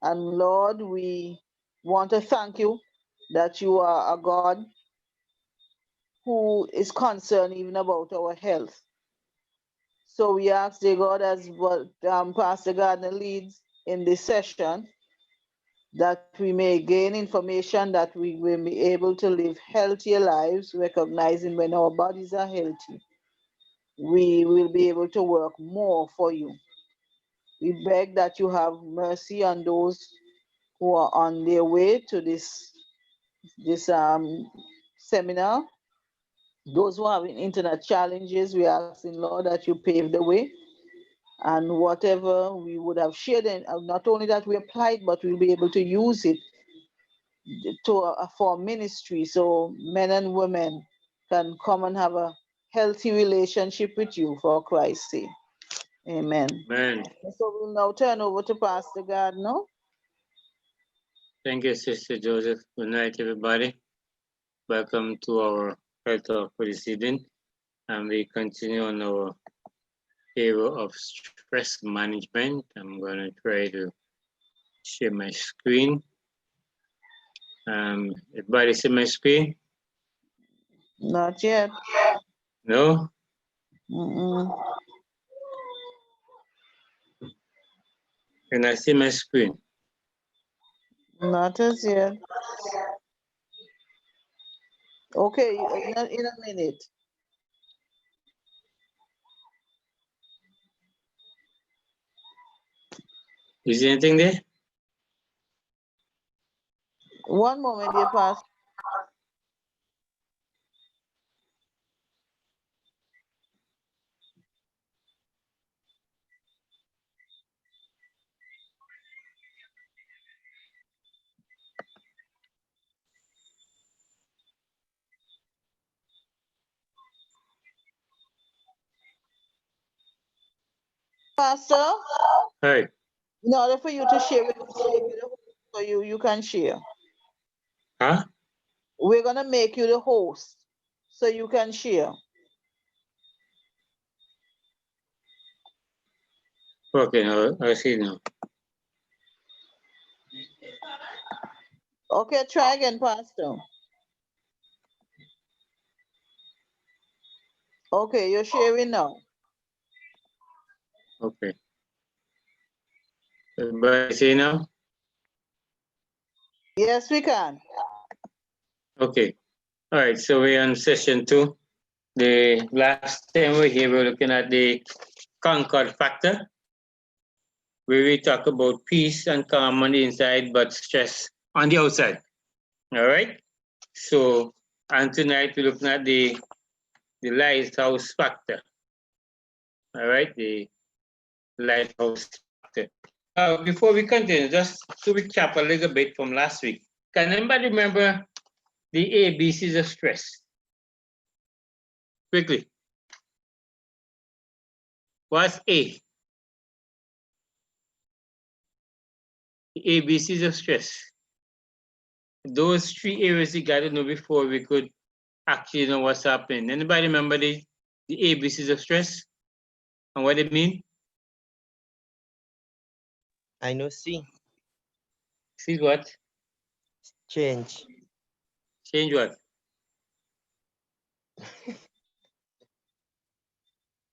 And Lord, we want to thank you that you are a God who is concerned even about our health. So we ask, dear God, as what Pastor Gardner leads in this session, that we may gain information, that we will be able to live healthier lives, recognizing when our bodies are healthy, we will be able to work more for you. We beg that you have mercy on those who are on their way to this seminar. Those who have internet challenges, we are asking, Lord, that you pave the way. And whatever we would have shared, and not only that we applied, but we'll be able to use it for ministry, so men and women can come and have a healthy relationship with you for Christ's sake. Amen. Amen. So we'll now turn over to Pastor Gardner. Thank you, Sister Joseph. Good night, everybody. Welcome to our health talk for this evening. And we continue on our area of stress management. I'm going to try to share my screen. Everybody see my screen? Not yet. No? Can I see my screen? Not as yet. Okay, in a minute. Is there anything there? One moment, dear Pastor. Pastor, Hey. in order for you to share with us, so you can share. Huh? We're gonna make you the host so you can share. Okay, now I see now. Okay, try again, Pastor. Okay, you're sharing now. Okay. Everybody see now? Yes, we can. Okay. All right, so we're on session 2. The last time we're here, we're looking at the Concord factor, where we talk about peace and calm on the inside, but stress on the outside. All right? So, and tonight we're looking at the lighthouse factor. All right? The lighthouse factor. Before we continue, just to recap a little bit from last week. Can anybody remember the ABCs of stress? Quickly. What's A? The ABCs of stress. Those 3 areas you got to know before we could actually know what's happening. Anybody remember the ABCs of stress and what they mean? I know C. C what? Change. Change what?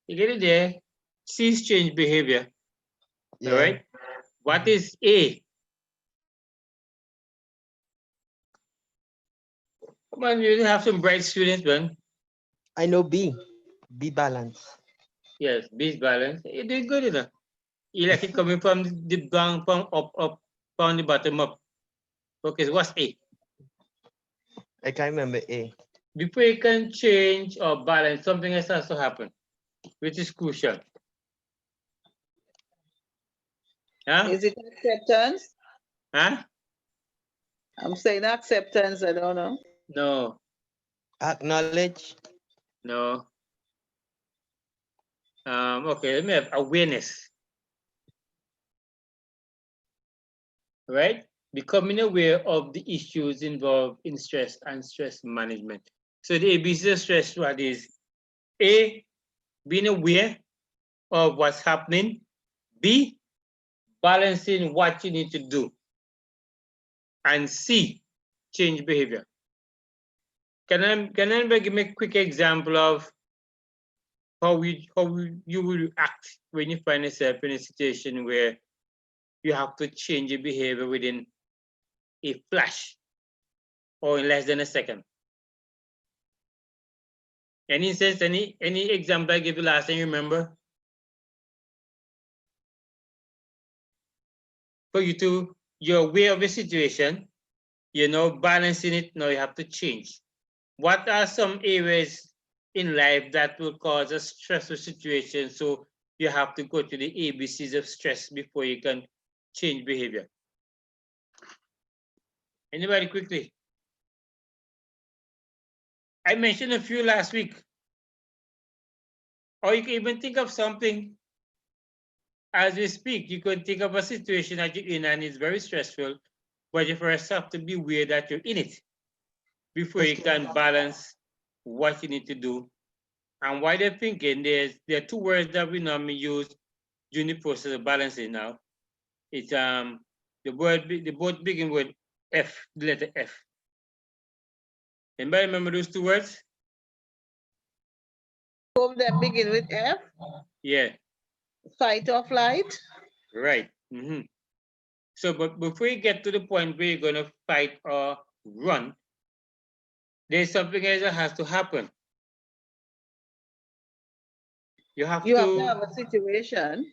You get it there? C is change behavior. Yeah. All right. What is A? Come on, you have some bright students, man. I know B. B balance. Yes, B is balance. You're doing good enough. You like it coming from the down, from up, from the bottom up. Okay, so what's A? I can't remember A. Before you can change or balance, something else has to happen, which is crucial. Huh? Is it acceptance? Huh? I'm saying acceptance, I don't know. No. Acknowledge. No. Okay, let me have awareness. Right? Becoming aware of the issues involved in stress and stress management. So the ABC of stress, what is? A, being aware of what's happening. B, balancing what you need to do. and C, change behavior. Can anybody give me a quick example of how you will act when you find yourself in a situation where you have to change your behavior within a flash or in less than a second? Any sense, any example I gave you last time, you remember? For you to, you're aware of the situation, you know, balancing it, now you have to change. What are some areas in life that will cause a stressful situation? So you have to go to the ABCs of stress before you can change behavior. Anybody quickly? I mentioned a few last week. Or you can even think of something as we speak. You can think of a situation that you're in and it's very stressful, but you first have to be aware that you're in it before you can balance what you need to do. And while they're thinking, there are two words that we normally use during the process of balancing now. It's they both begin with F, the letter F. Anybody remember those two words? Both that begin with F, Yeah, fight or flight. right. So, but before you get to the point where you're gonna fight or run, there's something else that has to happen. You have You to have to have a situation.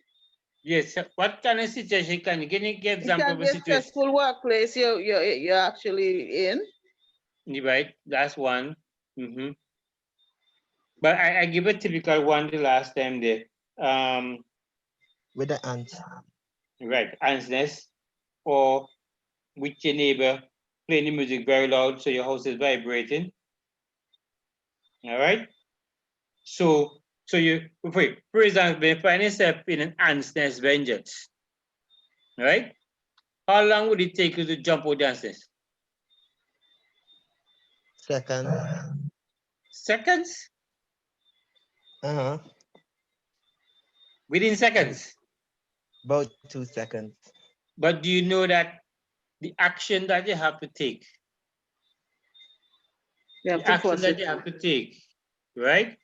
Yes. What kind of situation can you give It example can of be a a situation? stressful workplace you're actually in. Right, that's one. But I give a typical one the last time there. With the ants. Right, anxiousness, or with your neighbor playing the music very loud so your house is vibrating. All right. So you wait, for example, if you find yourself in an anxiousness vengeance, right? How long would it take you to jump out the anxiousness? Second. Seconds? Uh-huh. Within seconds. About 2 seconds. But do you know that the action that you have to take, You have to force it. you have to take, right,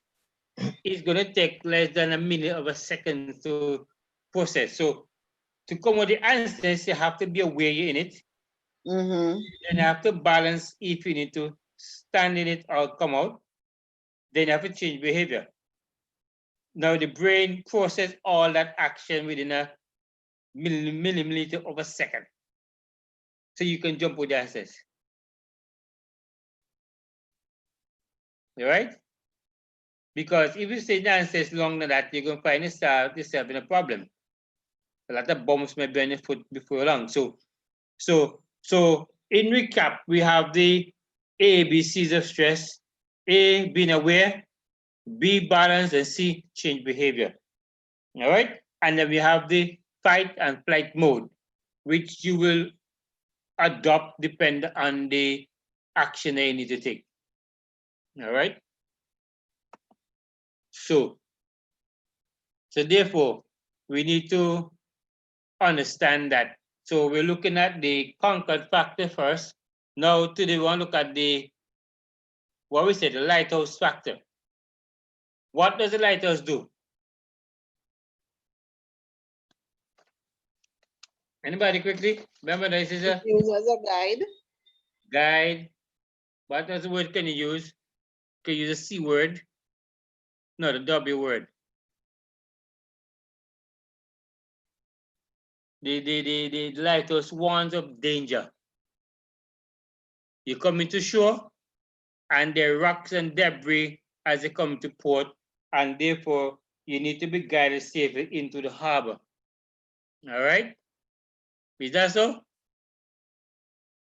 is going to take less than a minute of a second to process. So to come with the answers, you have to be aware you're in it. Then you have to balance if you need to stand in it or come out. Then you have to change behavior. Now the brain process all that action within a millimeter of a second. So you can jump with the answers. All right? Because if you stay in the answers longer than that, you're going to find yourself in a problem. A lot of bombs may be on your foot before long. So in recap, we have the ABCs of stress. A, being aware. B, balance. And C, change behavior. All right? And then we have the fight and flight mode, which you will adopt depend on the action that you need to take. All right? So therefore, we need to understand that. So we're looking at the Concord factor first. Now today we want to look at the, what we say, the lighthouse factor. What does the lighthouse do? Anybody quickly? Remember this is a Use as a guide. guide. What other word can you use? Can you use a C word? No, the W word. The lighthouse warns of danger. You come into shore and there are rocks and debris as they come to port, and therefore you need to be guided safely into the harbor. All right? Is that so?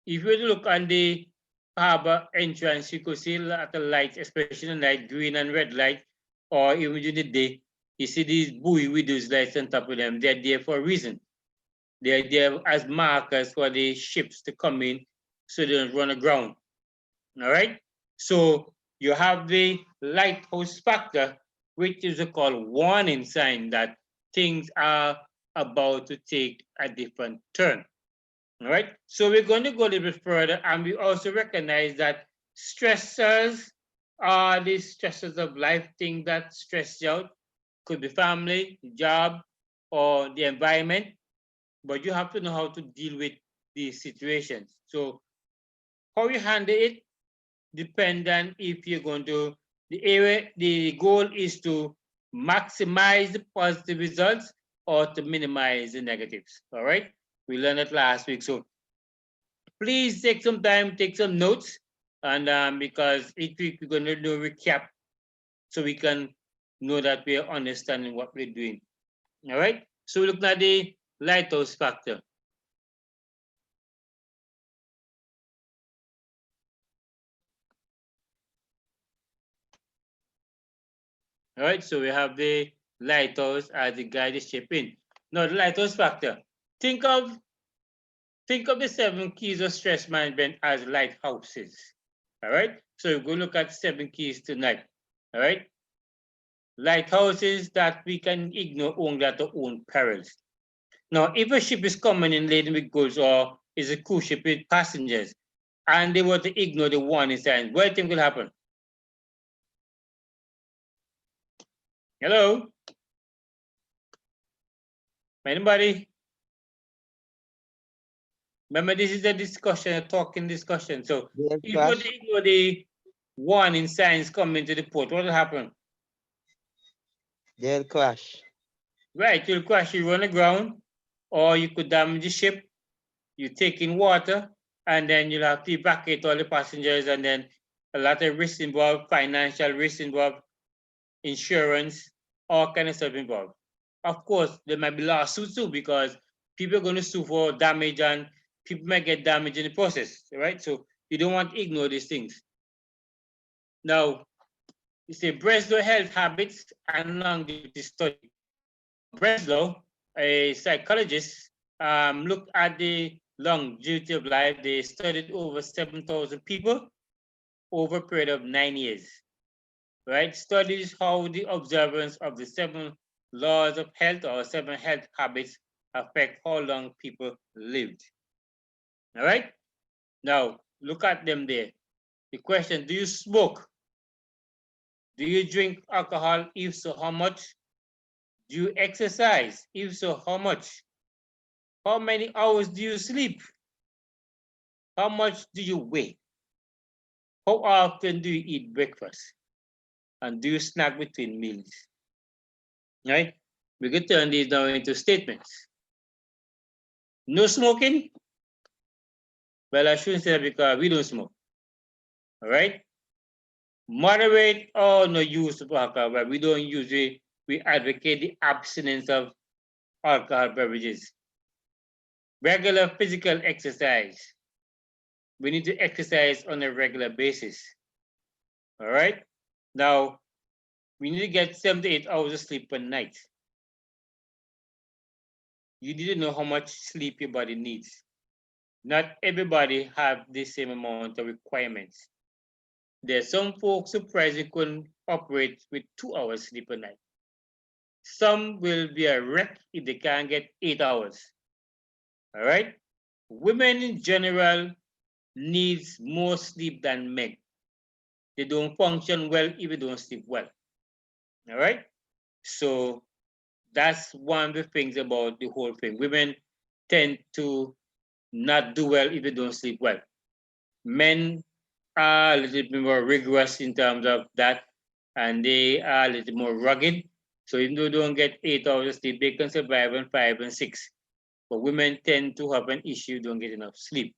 If you look on the harbor entrance, you could see a lot of lights, especially the night, green and red light, or even during the day, you see these buoy with those lights on top of them. They're there for a reason. They're there as markers for the ships to come in so they don't run aground. All right? So you have the lighthouse factor, which is called warning sign that things are about to take a different turn. All right. So we're going to go a little bit further, and we also recognize that stressors are the stressors of life, things that stress you out. Could be family, job, or the environment, but you have to know how to deal with these situations. So how you handle it depends on if you're going to, the goal is to maximize the positive results or to minimize the negatives. All right. We learned it last week. So please take some time, take some notes, and because each week we're going to do a recap so we can know that we are understanding what we're doing. All right. So we're looking at the lighthouse factor. All right. So we have the lighthouse as the guide is shaping. Now the lighthouse factor. Think of the 7 keys of stress management as lighthouses. All right. So we're going to look at 7 keys tonight. All right. Lighthouses that we can ignore only at our own perils. Now, if a ship is coming in laden with goods or is a cruise ship with passengers, and they were to ignore the warning signs, what do you think will happen? Hello? Anybody? Remember, this is a discussion, a talking discussion. So They'll if you were to crash. ignore the warning signs coming to the port, what will happen? They'll crash. Right, you'll crash, you run aground, or you could damage the ship, you take in water, and then you'll have to evacuate all the passengers, and then a lot of risks involved, financial risks involved, insurance, all kind of stuff involved. Of course, there might be lawsuits too because people are going to sue for damage and people might get damaged in the process, right? So you don't want to ignore these things. Now, you say Breslow health habits and longevity study. Now, Breslow, a psychologist, looked at the longevity of life. They studied over 7,000 people over a period of 9 years. Right? Studies how the observance of the 7 laws of health or 7 health habits affect how long people lived. All right? Now, look at them there. The question, do you smoke? Do you drink alcohol? If so, how much? Do you exercise? If so, how much? How many hours do you sleep? How much do you weigh? How often do you eat breakfast? And do you snack between meals? Right? We can turn these down into statements. No smoking? Well, I shouldn't say that because we don't smoke. All right? Moderate or no use of alcohol, but we don't usually, we advocate the abstinence of alcohol beverages. Regular physical exercise. We need to exercise on a regular basis. All right? Now, we need to get 7 to 8 hours of sleep per night. You need to know how much sleep your body needs. Not everybody have the same amount of requirements. There's some folks surprisingly couldn't operate with 2 hours sleep a night. Some will be a wreck if they can't get 8 hours. All right? Women in general needs more sleep than men. They don't function well if they don't sleep well. All right? So that's one of the things about the whole thing. Women tend to not do well if they don't sleep well. Men are a little bit more rigorous in terms of that, and they are a little more rugged. So even though they don't get 8 hours of sleep, they can survive on 5 and 6. But women tend to have an issue, don't get enough sleep.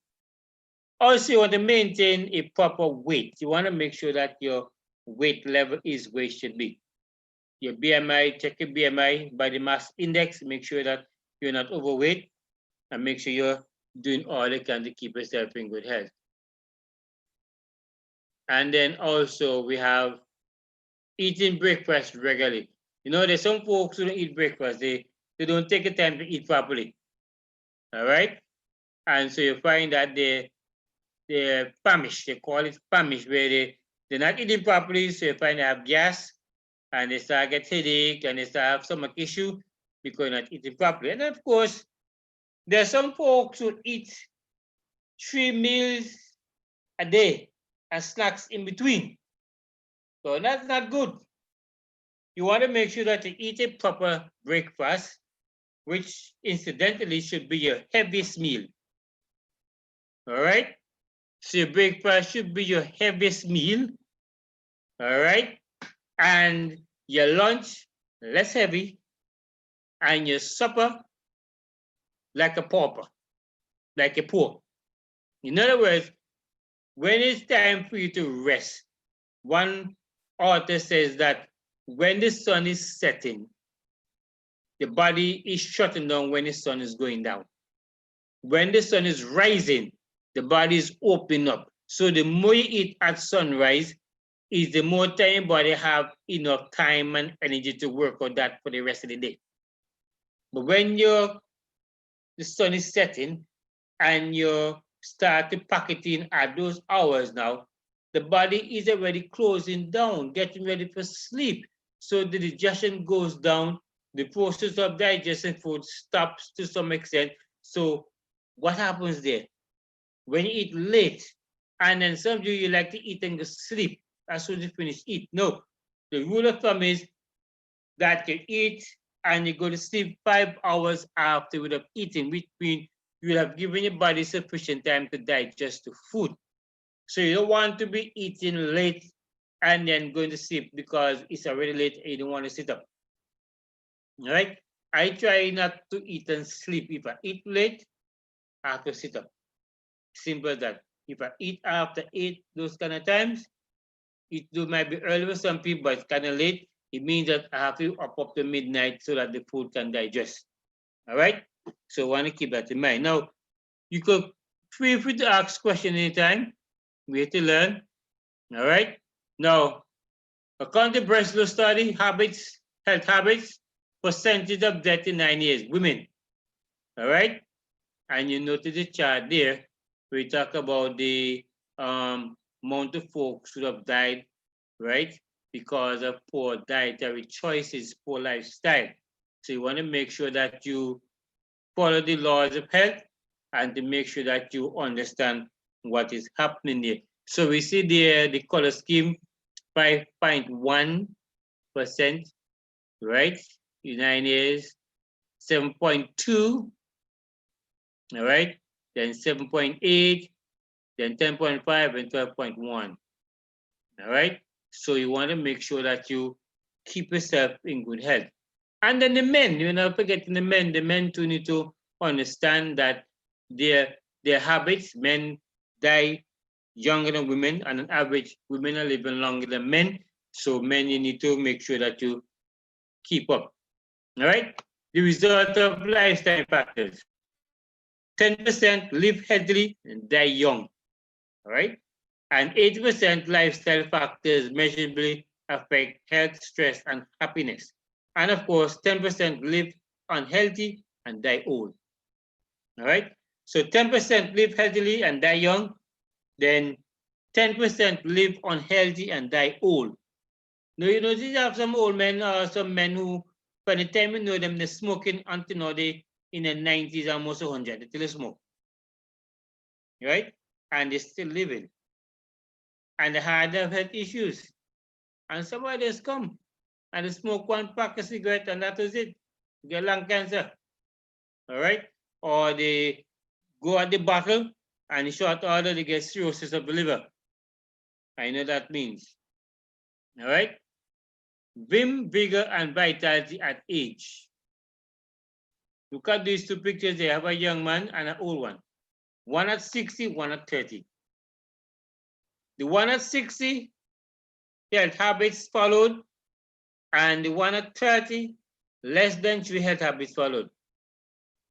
Also, you want to maintain a proper weight. You want to make sure that your weight level is where it should be. Your BMI, check your BMI, body mass index, make sure that you're not overweight, and make sure you're doing all you can to keep yourself in good health. And then also we have eating breakfast regularly. You know, there's some folks who don't eat breakfast. They don't take the time to eat properly. All right? And so you find that they're famished. They call it famished, where they're not eating properly, so you find they have gas and they start get headache and they start have stomach issue because they're not eating properly. And of course, There are some folks who eat 3 meals a day and snacks in between. So that's not good. You want to make sure that you eat a proper breakfast, which incidentally should be your heaviest meal. All right? So your breakfast should be your heaviest meal. All right? And your lunch, less heavy, and your supper, like a pauper, like a poor. In other words, when it's time for you to rest, one author says that when the sun is setting, the body is shutting down when the sun is going down. When the sun is rising, the body is opening up. So the more you eat at sunrise, is the more time your body have enough time and energy to work on that for the rest of the day. But when the sun is setting and you start to pack it in at those hours now, the body is already closing down, getting ready for sleep. So the digestion goes down, the process of digesting food stops to some extent. So what happens there? When you eat late, and then some of you like to eat and go sleep as soon as you finish eat. No, the rule of thumb is that you eat and you go to sleep 5 hours after you have eaten, which means you will have given your body sufficient time to digest the food. So you don't want to be eating late and then going to sleep because it's already late and you don't want to sit up. All right? I try not to eat and sleep. If I eat late, I have to sit up. Simple as that. If I eat after 8, those kind of times, it might be early for some people, but it's kind of late. It means that I have to up to midnight so that the food can digest. All right? So I want to keep that in mind. Now, you could feel free to ask questions anytime. We have to learn. All right? Now, according to Breslow study, health habits, percentage of death in 9 years, women. All right? And you notice the chart there. We talk about the amount of folks who have died, right? Because of poor dietary choices, poor lifestyle. So you want to make sure that you follow the laws of health and to make sure that you understand what is happening there. So we see there the color scheme, 5.1%, right? In 9 years, 7.2, all right? Then 7.8, then 10.5 and 12.1. All right. So you want to make sure that you keep yourself in good health. And then the men, you're not forgetting the men. The men too need to understand that their habits, men die younger than women, and on average, women are living longer than men. So men, you need to make sure that you keep up. All right. The result of lifestyle factors. 10% live healthily and die young. All right. And 80% lifestyle factors measurably affect health, stress, and happiness. And of course, 10% live unhealthy and die old. All right. So 10% live healthily and die young. Then 10% live unhealthy and die old. Now, you know, these have some old men or some men who, by the time you know them, they're smoking until now they in their 90s, almost 100, they still smoke. Right? And they're still living. And they had health issues. And somebody just come and they smoke one pack of cigarette and that was it. You get lung cancer. All right? Or they go at the bottle and in short order they get cirrhosis of the liver. I know that means. All right? Vim, vigor, and vitality at age. Look at these two pictures. They have a young man and an old one. One at 60, one at 30. The one at 60, health habits followed, and the one at 30, less than 3 health habits followed.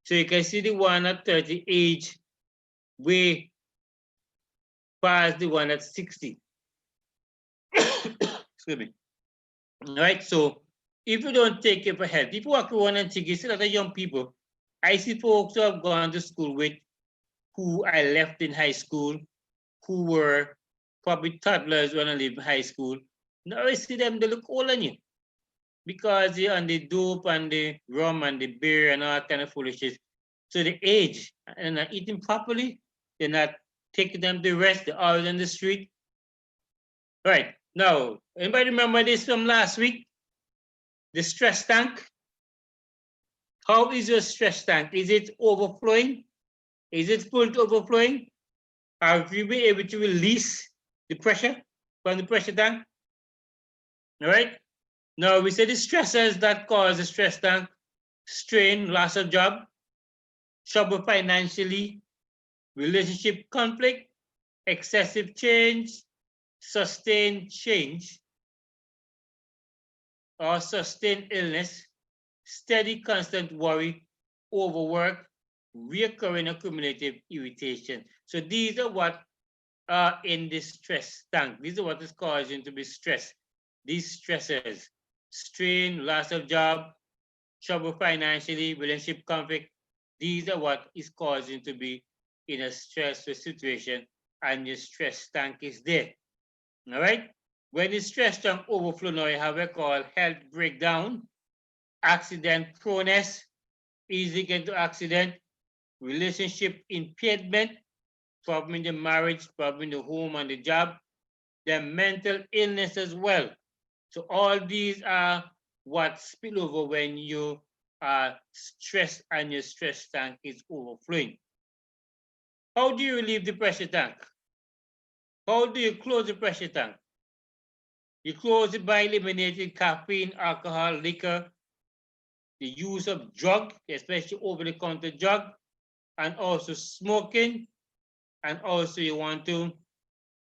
So you can see the one at 30 age way past the one at 60. Excuse me. All right, so if you don't take care of health, if you walk around and think, you see a lot of young people, I see folks who have gone to school with, who I left in high school, who were probably toddlers when I lived in high school. Now I see them, they look old on you because they're on the dope and the rum and the beer and all that kind of foolishness. So the age and not eating properly, they're not taking them to rest, they're always on the street. Right. Now, anybody remember this from last week? The stress tank. How is your stress tank? Is it overflowing? Is it full to overflowing? Have you been able to release the pressure from the pressure tank? All right. Now we say the stressors that cause the stress tank: strain, loss of job, trouble financially, relationship conflict, excessive change, sustained change, or sustained illness, steady constant worry, overwork, recurring accumulative irritation. So these are what are in the stress tank. These are what is causing to be stressed. These stressors: strain, loss of job, trouble financially, relationship conflict. These are what is causing to be in a stressful situation, and your stress tank is there. All right. When the stress tank overflow, now you have what we call health breakdown, accident proneness, easy get to accident, relationship impairment, problem in the marriage, problem in the home and the job, then mental illness as well. So all these are what spill over when you are stressed and your stress tank is overflowing. How do you relieve the pressure tank? How do you close the pressure tank? You close it by eliminating caffeine, alcohol, liquor, the use of drug, especially over-the-counter drug, and also smoking. And also you want to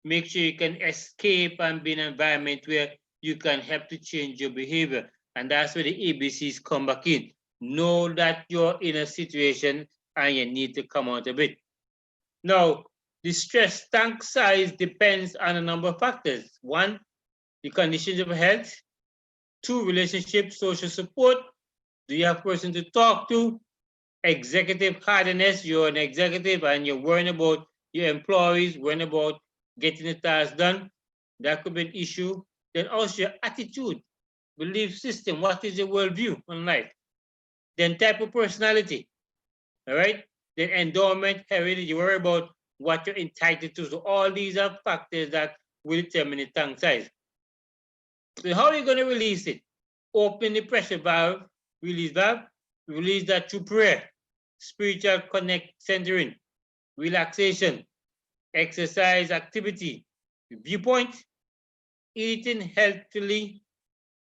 make sure you can escape and be in an environment where you can help to change your behavior. And that's where the ABCs come back in. Know that you're in a situation and you need to come out of it. Now, the stress tank size depends on a number of factors. One, the conditions of health. Two, relationships, social support. Do you have a person to talk to? Executive hardness. You're an executive and you're worrying about your employees, worrying about getting the task done. That could be an issue. Then also your attitude, belief system. What is your worldview on life? Then type of personality. All right. Then endowment, heritage. You worry about what you're entitled to. So all these are factors that will determine the tank size. So how are you going to release it? Open the pressure valve, release valve. Release that through prayer, spiritual connect centering, relaxation, exercise activity, viewpoint, eating healthily,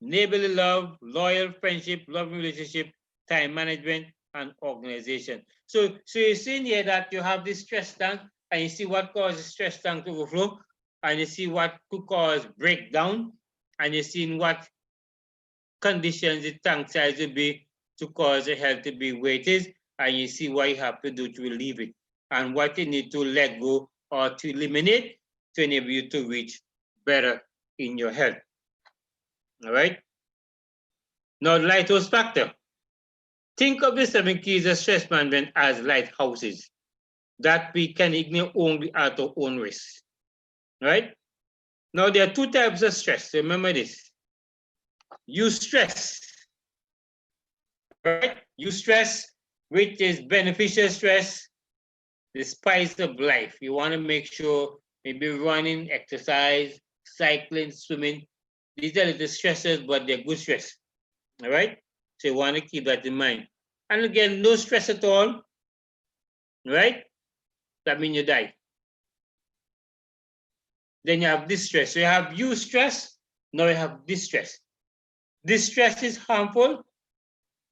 neighborly love, loyal friendship, loving relationship, time management, and organization. So you're seeing here that you have this stress tank, and you see what causes stress tank to overflow, and you see what could cause breakdown, and you're seeing what conditions the tank size will be to cause the health to be weighted, and you see what you have to do to relieve it, and what you need to let go or to eliminate to enable you to reach better in your health. All right. Now, the lighthouse factor. Think of the 7 keys of stress management as lighthouses that we can ignore only at our own risk. Right? Now, there are 2 types of stress. Remember this. Eustress. Right? Eustress, which is beneficial stress, the spice of life. You want to make sure maybe running, exercise, cycling, swimming. These are the stressors, but they're good stress. All right? So you want to keep that in mind. And again, no stress at all. Right? That means you die. Then you have distress. So you have eustress, now you have distress. Distress is harmful,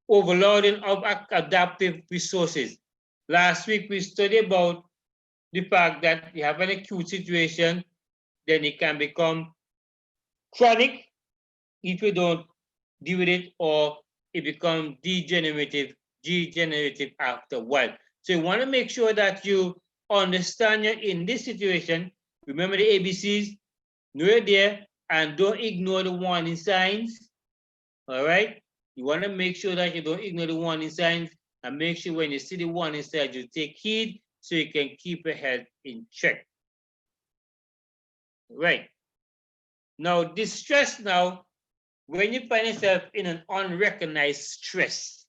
overloading of adaptive resources. Last week we studied about the fact that you have an acute situation, then it can become chronic if you don't deal with it, or it becomes degenerative after a while. So you want to make sure that you understand you're in this situation. Remember the ABCs, know you're there, and don't ignore the warning signs. All right? You want to make sure that you don't ignore the warning signs, and make sure when you see the warning signs, you take heed so you can keep your health in check. Right. Now, distress now, when you find yourself in an unrecognized stress,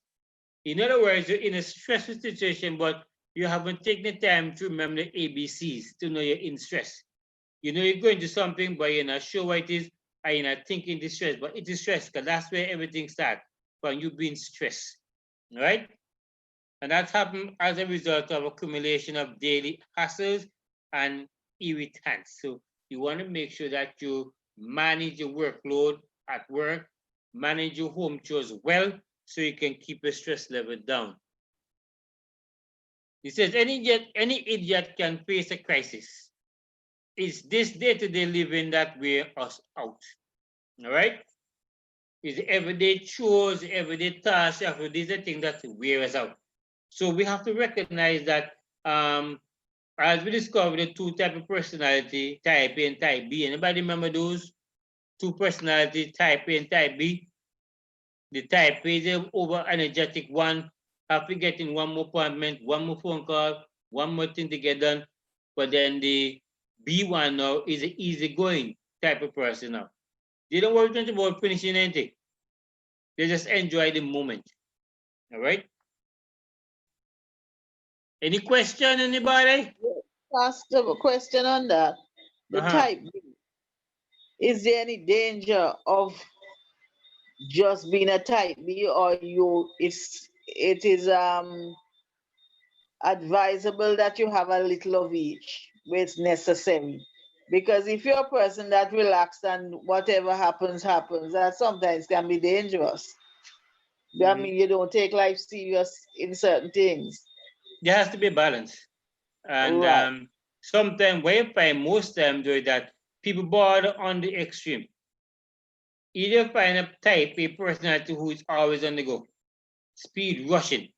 In other words, you're in a stressful situation, but you haven't taken the time to remember the ABCs to know you're in stress. You know you're going to something, but you're not sure what it is, and you're not thinking the stress, but it is stress because that's where everything starts, from you being stressed, right? And that's happened as a result of accumulation of daily hassles and irritants. So you want to make sure that you manage your workload at work, manage your home chores well, so you can keep your stress level down. He says any idiot can face a crisis. It's this day-to-day living that wears us out. All right? It's everyday chores, everyday tasks, these are things that wear us out. So we have to recognize that as we discovered the two type of personality, type A and type B. Anybody remember those two personality, type A and type B? The type A is the over energetic one, after getting one more appointment, one more phone call, one more thing to get done. But then the B one now is an easygoing type of person now. They don't worry too much about finishing anything. They just enjoy the moment. All right. Any question, anybody? Ask a question on that. The Uh-huh. type B. Is there any danger of just being a type B, or it is advisable that you have a little of each where it's necessary? Because if you're a person that relaxed and whatever happens, happens, that sometimes can be dangerous. I mean, you don't take life serious in certain things. There has to be balance. And Right. sometimes what you find most times is that people border on the extreme. Either find a type A personality who is always on the go, speed rushing,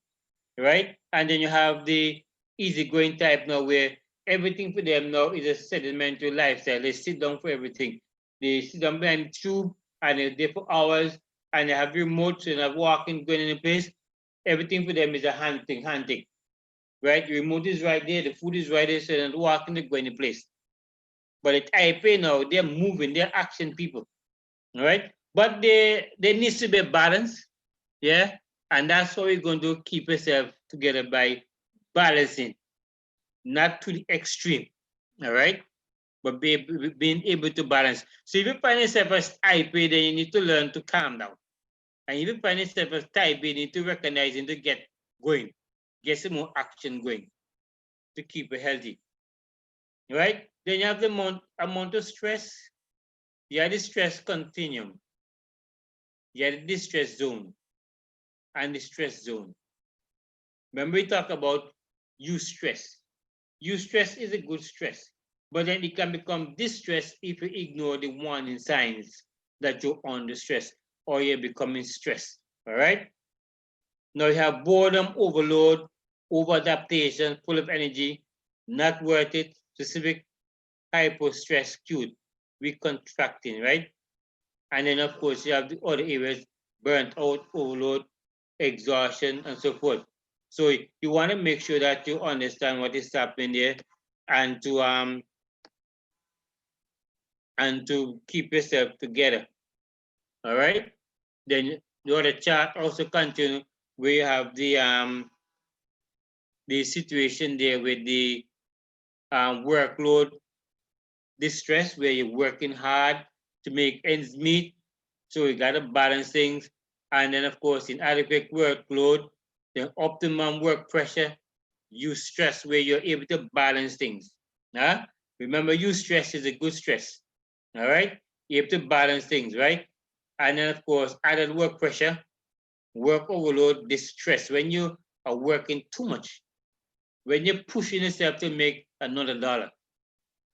right? And then you have the easygoing type now where everything for them now is a sedimentary lifestyle. They sit down for everything. They sit down behind the tube and they're there for hours and they have remotes and they're walking, going in a place. Everything for them is a hunting, right? The remote is right there, the food is right there, so they're walking, they're going in place. But at type A now, they're moving, they're action people, all right? But there needs to be a balance, yeah? And that's how we're going to keep ourselves together by balancing, not to the extreme, all right? But being able to balance. So if you find yourself as type A, then you need to learn to calm down. And if you find yourself as type A, you need to recognize and to get going, get some more action going to keep it healthy, right? Then you have the amount of stress. You have the stress continuum. You have the distress zone and the stress zone. Remember we talk about eustress. Eustress is a good stress, but then it can become distress if you ignore the warning signs that you're under stress or you're becoming stressed, all right? Now you have boredom, overload, over-adaptation, full of energy, not worth it, specific hypostress cute, weak contracting, right? And then of course you have the other areas, burnt out, overload, exhaustion, and so forth. So you want to make sure that you understand what is happening there and to keep yourself together. All right. Then the other chart also continue where you have the situation there with the workload distress where you're working hard to make ends meet. So you got to balance things. And then, of course, inadequate workload, the optimum work pressure, eustress where you're able to balance things. Huh? Remember, eustress is a good stress. All right? You're able to balance things, right? And then, of course, added work pressure, work overload, distress. When you are working too much, when you're pushing yourself to make another dollar,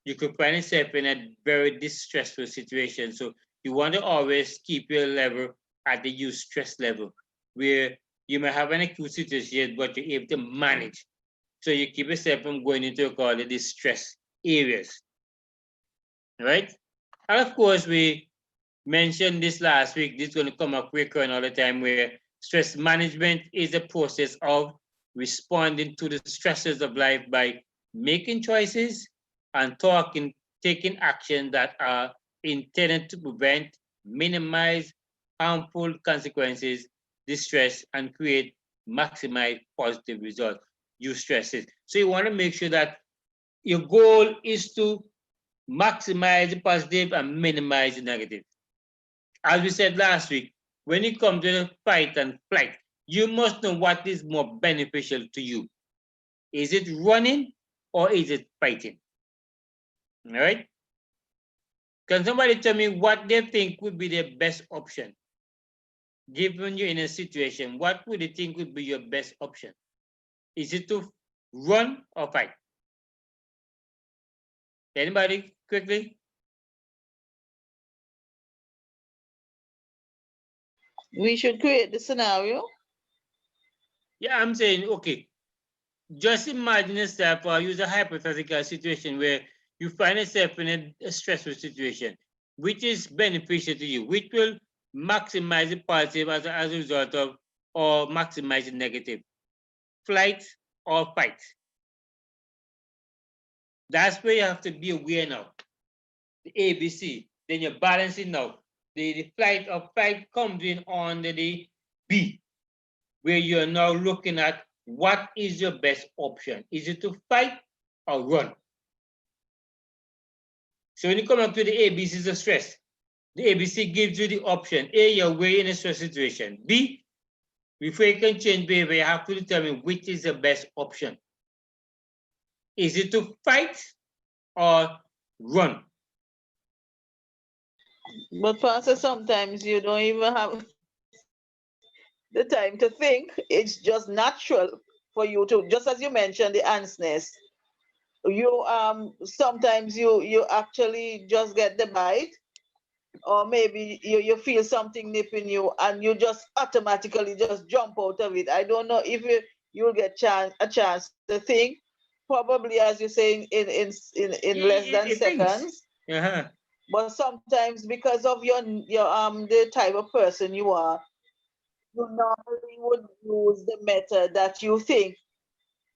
you could find yourself in a very distressful situation. So you want to always keep your level at the eustress level, where you may have an acute situation, but you're able to manage. So you keep yourself from going into called the distress areas, right? And of course, we mentioned this last week. This is going to come up quicker all the time, where stress management is a process of responding to the stresses of life by making choices and taking action that are intended to prevent, minimize harmful consequences, distress, and create maximize positive results. EUSTRESS. So you want to make sure that your goal is to maximize the positive and minimize the negative. As we said last week, when it comes to the fight and flight, you must know what is more beneficial to you. Is it running or is it fighting? All right? Can somebody tell me what they think would be their best option? Given you're in a situation, what would you think would be your best option? Is it to run or fight? Anybody quickly? We should create the scenario. Yeah, I'm saying, okay, just imagine yourself or use a hypothetical situation where you find yourself in a stressful situation, which is beneficial to you, which will maximize the positive as a result of, or maximize the negative. Flight or fight. That's where you have to be aware now. The ABC, then you're balancing now. The flight or fight comes in under the B, where you're now looking at what is your best option. Is it to fight or run? So when you come up to the ABCs of stress, the ABC gives you the option. A, you're way in a stress situation. B, before you can change behavior, you have to determine which is the best option. Is it to fight or run? But Pastor, sometimes you don't even have the time to think. It's just natural for you to, just as you mentioned, the anxiousness. You sometimes you actually just get the bite, or maybe you feel something nipping you and you just automatically just jump out of it. I don't know if you'll get a chance to think, probably as you're saying in less than It thinks. seconds. Uh-huh. But sometimes because of your the type of person you are, you normally would use the method that you think,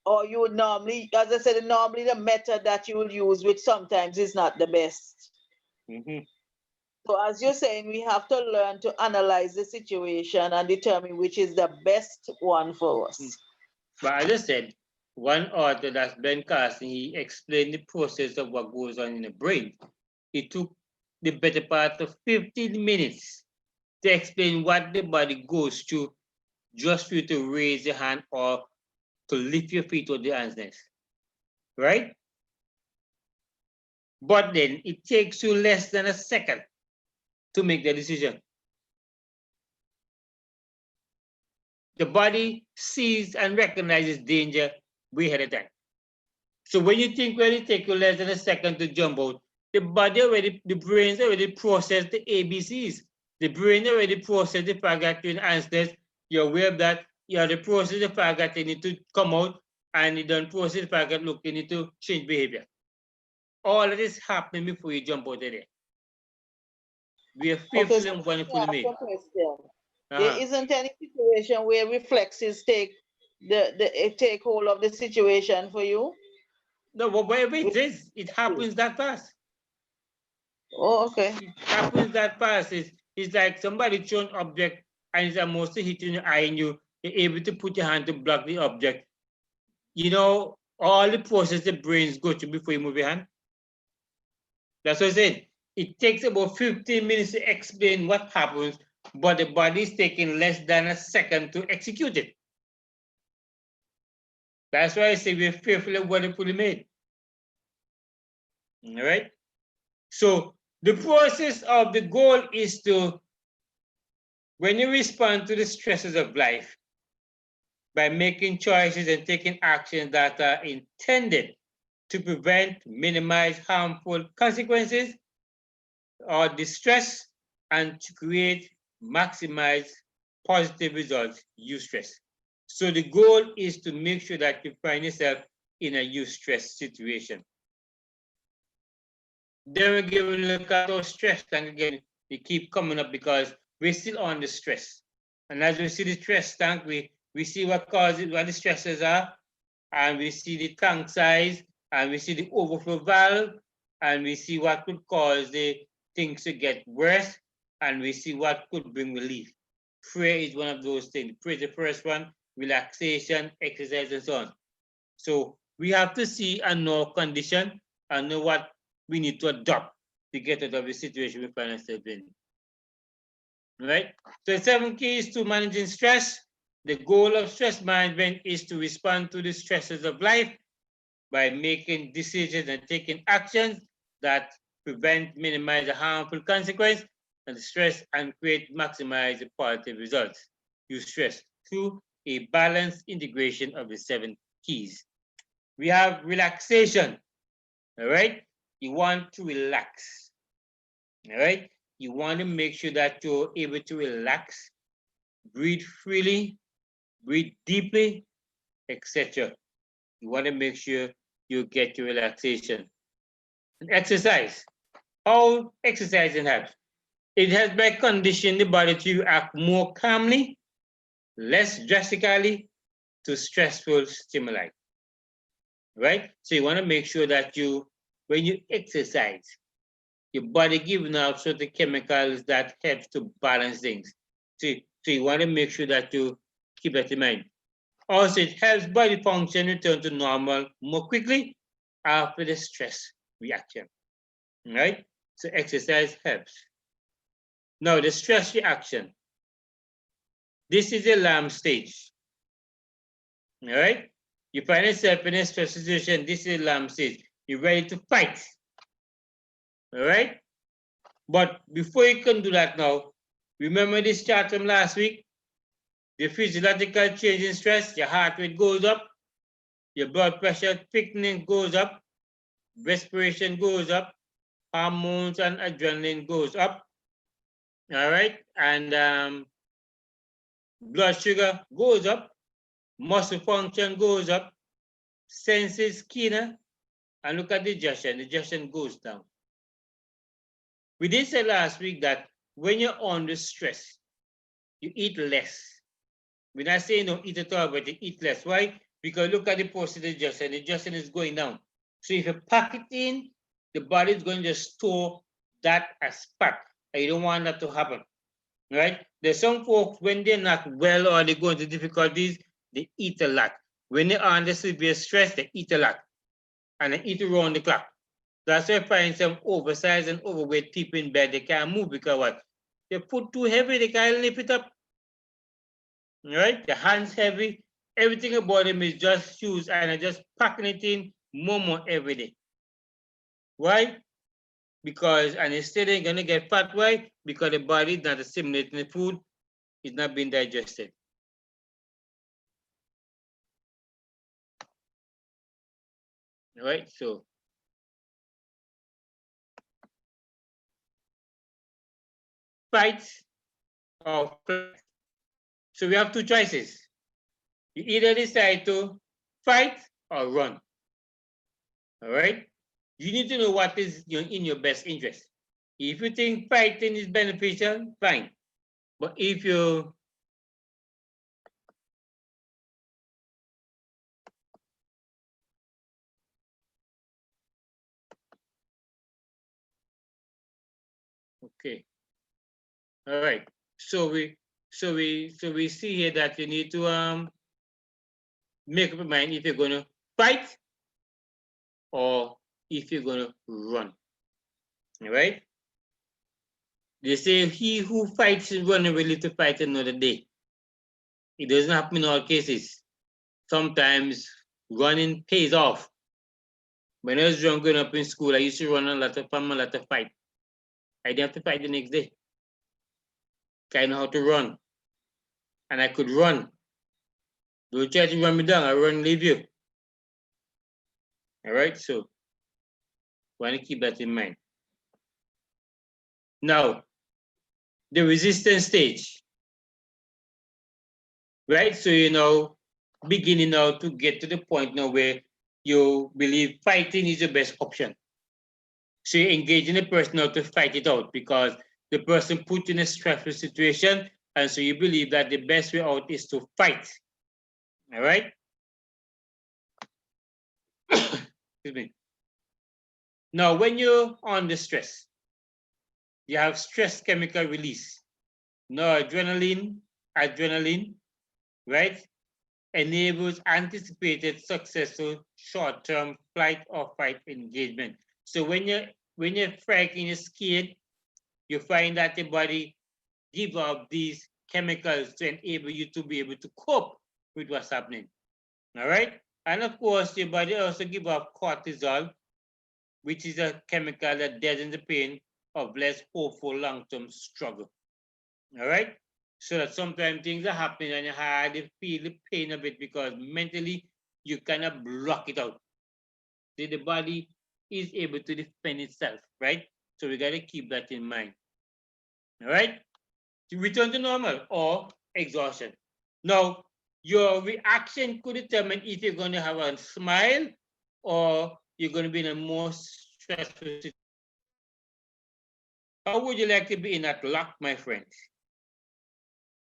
or you would normally, as I said, normally the method that you will use, which sometimes is not the best. Mm-hmm. So as you're saying, we have to learn to analyze the situation and determine which is the best one for us. But as I said, one author, that's Ben Carson, he explained the process of what goes on in the brain. It took the better part of 15 minutes to explain what the body goes through just for you to raise your hand or to lift your feet with the anxiousness. Right? But then it takes you less than a second to make the decision. The body sees and recognizes danger way ahead of time. So when you think when it takes you less than a second to jump out, the brain's already processed the ABCs. The brain already processed the fact that you're in anxiousness. You're aware of that. You have to process the fact that you need to come out, and you don't process the fact that, look, you need to change behavior. All of this happening before you jump out of there. We are fearful and wonderfully made. There isn't any situation where reflexes take take hold of the situation for you? No, but whatever it is, it happens that fast. Oh, okay. It happens that fast. It's like somebody throw an object and it's almost hitting your eye, and you're able to put your hand to block the object. You know, all the process the brains go through before you move your hand. That's what I said. It takes about 15 minutes to explain what happens, but the body is taking less than a second to execute it. That's why I say we're fearfully wonderfully made. All right? So the process of the goal is to, when you respond to the stresses of life by making choices and taking actions that are intended to prevent, minimize harmful consequences or distress, and to create, maximize positive results, EUSTRESS. So the goal is to make sure that you find yourself in a EUSTRESS situation. Then we give a look at our stress tank again. They keep coming up because we're still on the stress. And as we see the stress tank, we see what causes, what the stresses are, and we see the tank size, and we see the overflow valve, and we see what could cause the things to get worse, and we see what could bring relief. Prayer is one of those things. Prayer is the first one, relaxation, exercise, and so on. So we have to see and know condition and know what we need to adopt to get out of the situation we find ourselves in. Right? So 7 keys to managing stress. The goal of stress management is to respond to the stresses of life by making decisions and taking actions that prevent, minimize the harmful consequence and the stress and maximize the positive results. Use stress through a balanced integration of the 7 keys. We have relaxation. All right. You want to relax. All right. You want to make sure that you're able to relax, breathe freely, breathe deeply, etc. You want to make sure you get your relaxation. And exercise. How exercising helps? It helps by conditioning the body to act more calmly, less drastically to stressful stimuli. Right? So you want to make sure that when you exercise, your body giving out certain chemicals that helps to balance things. So you want to make sure that you keep that in mind. Also, it helps body function return to normal more quickly after the stress reaction. Right? So exercise helps. Now, the stress reaction. This is the alarm stage. All right? You find yourself in a stress situation, this is the alarm stage. You're ready to fight. All right? But before you can do that now, remember this chart from last week? The physiological change in stress, your heart rate goes up, your blood pressure thickening goes up, respiration goes up, hormones and adrenaline goes up. All right? And blood sugar goes up, muscle function goes up, senses keener, and look at digestion goes down. We did say last week that when you're under stress, you eat less. We're not saying don't eat at all, but you eat less. Why? Because look at the postage digestion is going down. So if you pack it in, the body is going to store that as fat. And you don't want that to happen. Right? There's some folks, when they're not well or they go into difficulties, they eat a lot. When they are under severe stress, they eat a lot. And they eat around the clock. That's why I find some oversized and overweight people in bed, they can't move because what? They put too heavy, they can't lift it up. Right? The hands heavy, everything about them is just shoes and I just packing it in more every day. Why? Because, and instead they're gonna get fat. Why? Because the body is not assimilating the food, it's not being digested. All right, so fight or flight. So we have two choices. You either decide to fight or run. All right? You need to know what is in your best interest. If you think fighting is beneficial, fine. But if you okay. All right. So we see here that you need to make up your mind if you're gonna fight or if you're gonna run. All right? They say he who fights is running will live to fight another day. It doesn't happen in all cases. Sometimes running pays off. When I was growing up in school, I used to run a lot of fight. I didn't have to fight the next day. I know how to run. And I could run. Don't try to run me down, I run and leave you. All right, so want to keep that in mind. Now, the resistance stage. Right, so beginning now to get to the point now where you believe fighting is the best option. So you engage in a person now to fight it out because the person put you in a stressful situation, and so you believe that the best way out is to fight. All right? Excuse me. Now, when you're under stress, you have stress chemical release. Now, adrenaline, right? enables anticipated successful short-term flight or fight engagement. So when you're frightened, you're scared, you find that your body give up these chemicals to enable you to be able to cope with what's happening. All right. And of course, your body also give up cortisol, which is a chemical that deadens the pain of less hopeful long-term struggle. All right. So that sometimes things are happening and you hardly feel the pain of it because mentally you kind of block it out. So the body is able to defend itself, right? So we got to keep that in mind. All right. To return to normal or exhaustion. Now, your reaction could determine if you're going to have a smile or you're going to be in a more stressful situation. How would you like to be in that lock, my friend?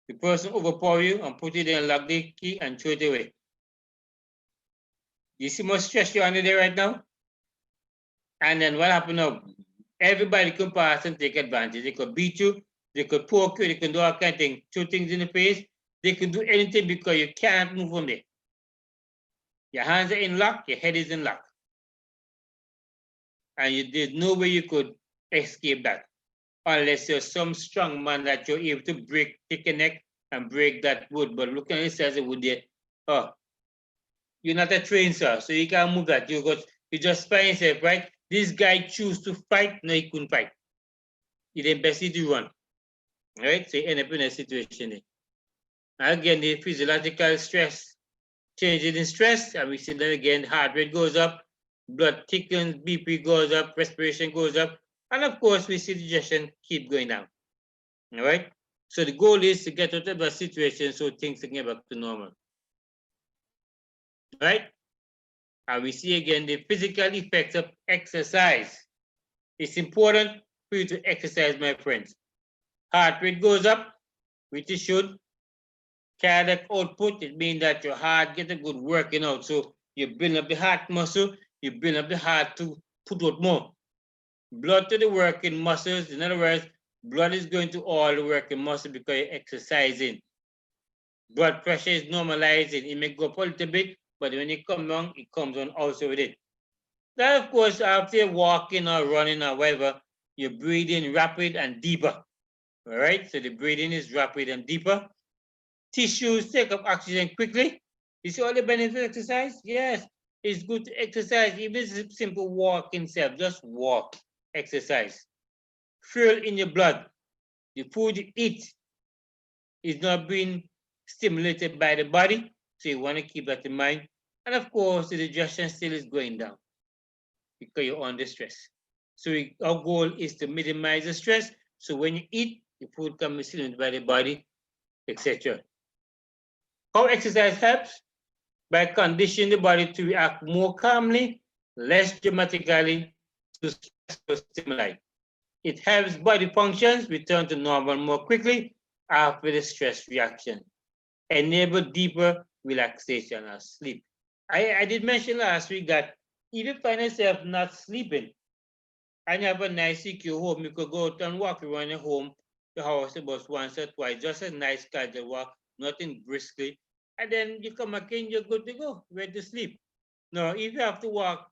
The person overpower you and put it in a lock the key and throw it away. You see how stress you're under there right now? And then what happened now? Everybody can pass and take advantage. They could beat you, they could poke you, they can do all kind of things, throw things in the face. They can do anything because you can't move from there. Your hands are in lock, your head is in lock. And there's no way you could escape that unless you're some strong man that you're able to take a neck and break that wood. But look at it, says the wood there. Oh, you're not a trained sir, so you can't move that. You just find yourself, right? This guy choose to fight, no, he couldn't fight. He didn't best to run. Right? So you end up in a situation there. Again, the physiological stress, changes in stress, and we see that again, heart rate goes up, blood thickens, BP goes up, respiration goes up, and of course, we see digestion keep going down. All right? So the goal is to get out of a situation so things can get back to normal. Right? And we see again the physical effects of exercise. It's important for you to exercise, my friends. Heart rate goes up, which it should. Cardiac output, it means that your heart get a good working out. So you build up the heart muscle, you build up the heart to put out more. Blood to the working muscles. In other words, blood is going to all the working muscles because you're exercising. Blood pressure is normalizing. It may go up a little bit, but when it comes down, it comes on also with it. Then, of course, after you're walking or running or whatever, you're breathing rapid and deeper. All right, so the breathing is rapid and deeper. Tissues take up oxygen quickly. You see all the benefits of exercise? Yes, it's good to exercise. Even if it's simple walking self, just walk, exercise. Fuel in your blood. The food you eat is not being stimulated by the body, so you want to keep that in mind. And of course, the digestion still is going down because you're under stress. So our goal is to minimize the stress. So when you eat, the food can be stimulated by the body, etc. How exercise helps? By conditioning the body to react more calmly, less dramatically to stressful stimuli. It helps body functions return to normal more quickly after the stress reaction. Enable deeper relaxation or sleep. I did mention last week that if you find yourself not sleeping and you have a nice secure home, you could go out and walk around your home, the house about once or twice, just a nice casual walk, nothing briskly, and then you come back in, you're good to go, ready to sleep. Now, if you have to walk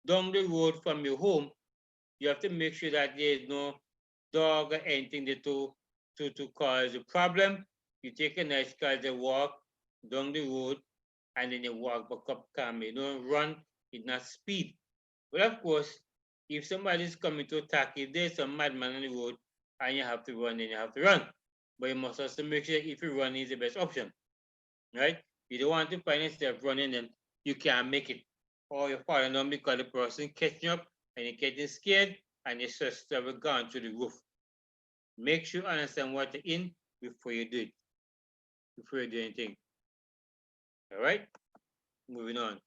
down the road from your home, you have to make sure that there is no dog or anything to cause a problem. You take a nice casual walk down the road, and then you walk back up calmly. You don't run, it's not speed. But of course, if somebody is coming to attack you, there's some madman on the road and you have to run, then you have to run. But you must also make sure if you run is the best option, right? You don't want to find yourself running and you can't make it. Or you're falling down because the person catching up and you're getting scared and your stress level gone to the roof. Make sure you understand what you're in before you do it, before you do anything. All right? Moving on.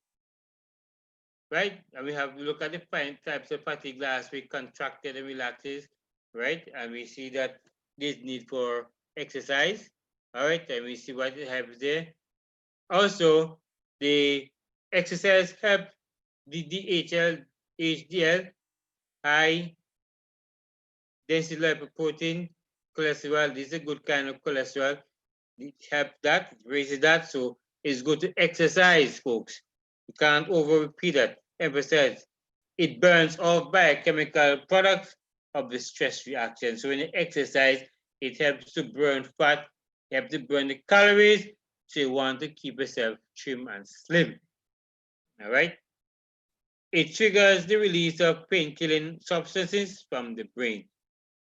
Right? And we have look at the types of fatigue last week, contracted and relaxes, right? And we see that this need for exercise. All right, and we see what it happens there. Also, the exercise help the DHL, HDL, high density lipoprotein, cholesterol. This is a good kind of cholesterol. It helps that, it raises that. So is go to exercise, folks. You can't over repeat that, emphasize. It burns off biochemical products of the stress reaction. So when you exercise, it helps to burn fat, helps to burn the calories. So you want to keep yourself trim and slim. All right. It triggers the release of pain-killing substances from the brain.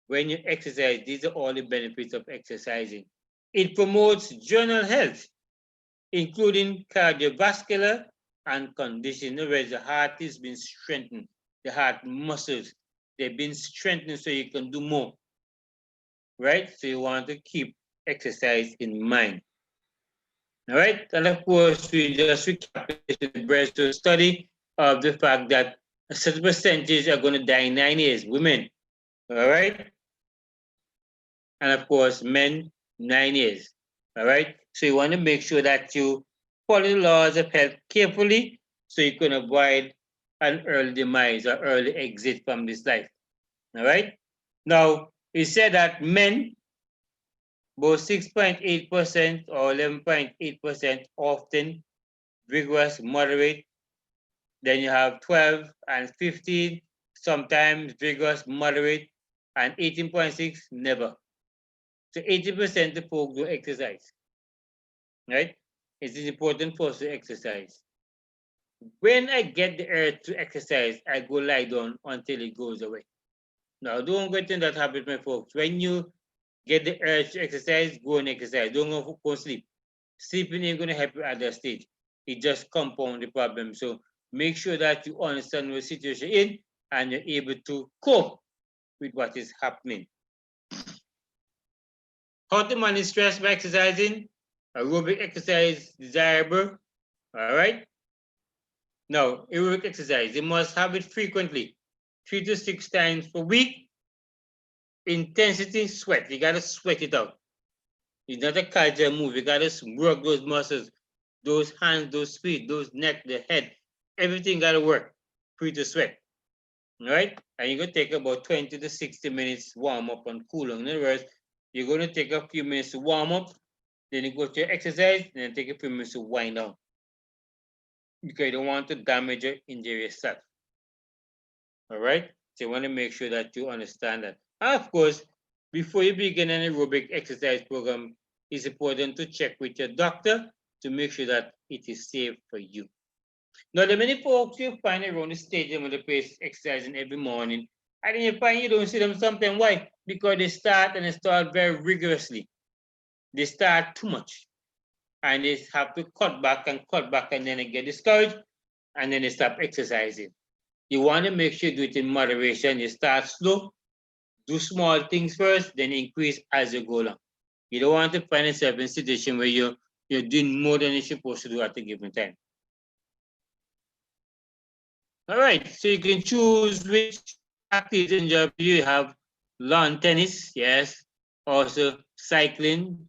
When you exercise, these are all the benefits of exercising. It promotes general health, including cardiovascular and condition. In other words, the heart is being strengthened, the heart muscles, they've been strengthened so you can do more, right? So you want to keep exercise in mind. All right, and of course, we just recap the breast study of the fact that a certain percentage are going to die in 9 years, women, all right? And of course, men, 9 years, all right? So you want to make sure that you follow the laws of health carefully so you can avoid an early demise or early exit from this life, all right? Now, it said that men, both 6.8% or 11.8% often vigorous, moderate. Then you have 12 and 15, sometimes vigorous, moderate, and 18.6, never. So 80% of folks do exercise, right? It is important for us to exercise. When I get the urge to exercise, I go lie down until it goes away. Now, don't get in that habit, my folks. When you get the urge to exercise, go and exercise. Don't go sleep. Sleeping ain't going to help you at that stage. It just compounds the problem. So make sure that you understand what situation you're in and you're able to cope with what is happening. How to manage stress by exercising? Aerobic exercise desirable. All right. Now, aerobic exercise, you must have it frequently, 3 to 6 times per week. Intensity, sweat. You gotta sweat it out. It's not a casual move. You gotta work those muscles, those hands, those feet, those neck, the head. Everything gotta work for you to sweat. All right? And you're gonna take about 20 to 60 minutes warm up and cool down. In other words, you're gonna take a few minutes to warm up, then you go to your exercise, and then take a few minutes to wind down. Because you don't want to damage or injure yourself. All right? So you want to make sure that you understand that. And of course, before you begin an aerobic exercise program, it's important to check with your doctor to make sure that it is safe for you. Now, the many folks you find around the stadium when they play exercising every morning, and then you find you don't see them sometimes. Why? Because they start very rigorously. They start too much. And they have to cut back, and then they get discouraged, and then they stop exercising. You want to make sure you do it in moderation. You start slow, do small things first, then increase as you go along. You don't want to find yourself in a situation where you're doing more than you're supposed to do at a given time. All right, so you can choose which activity enjoy. You have lawn tennis, yes, also cycling,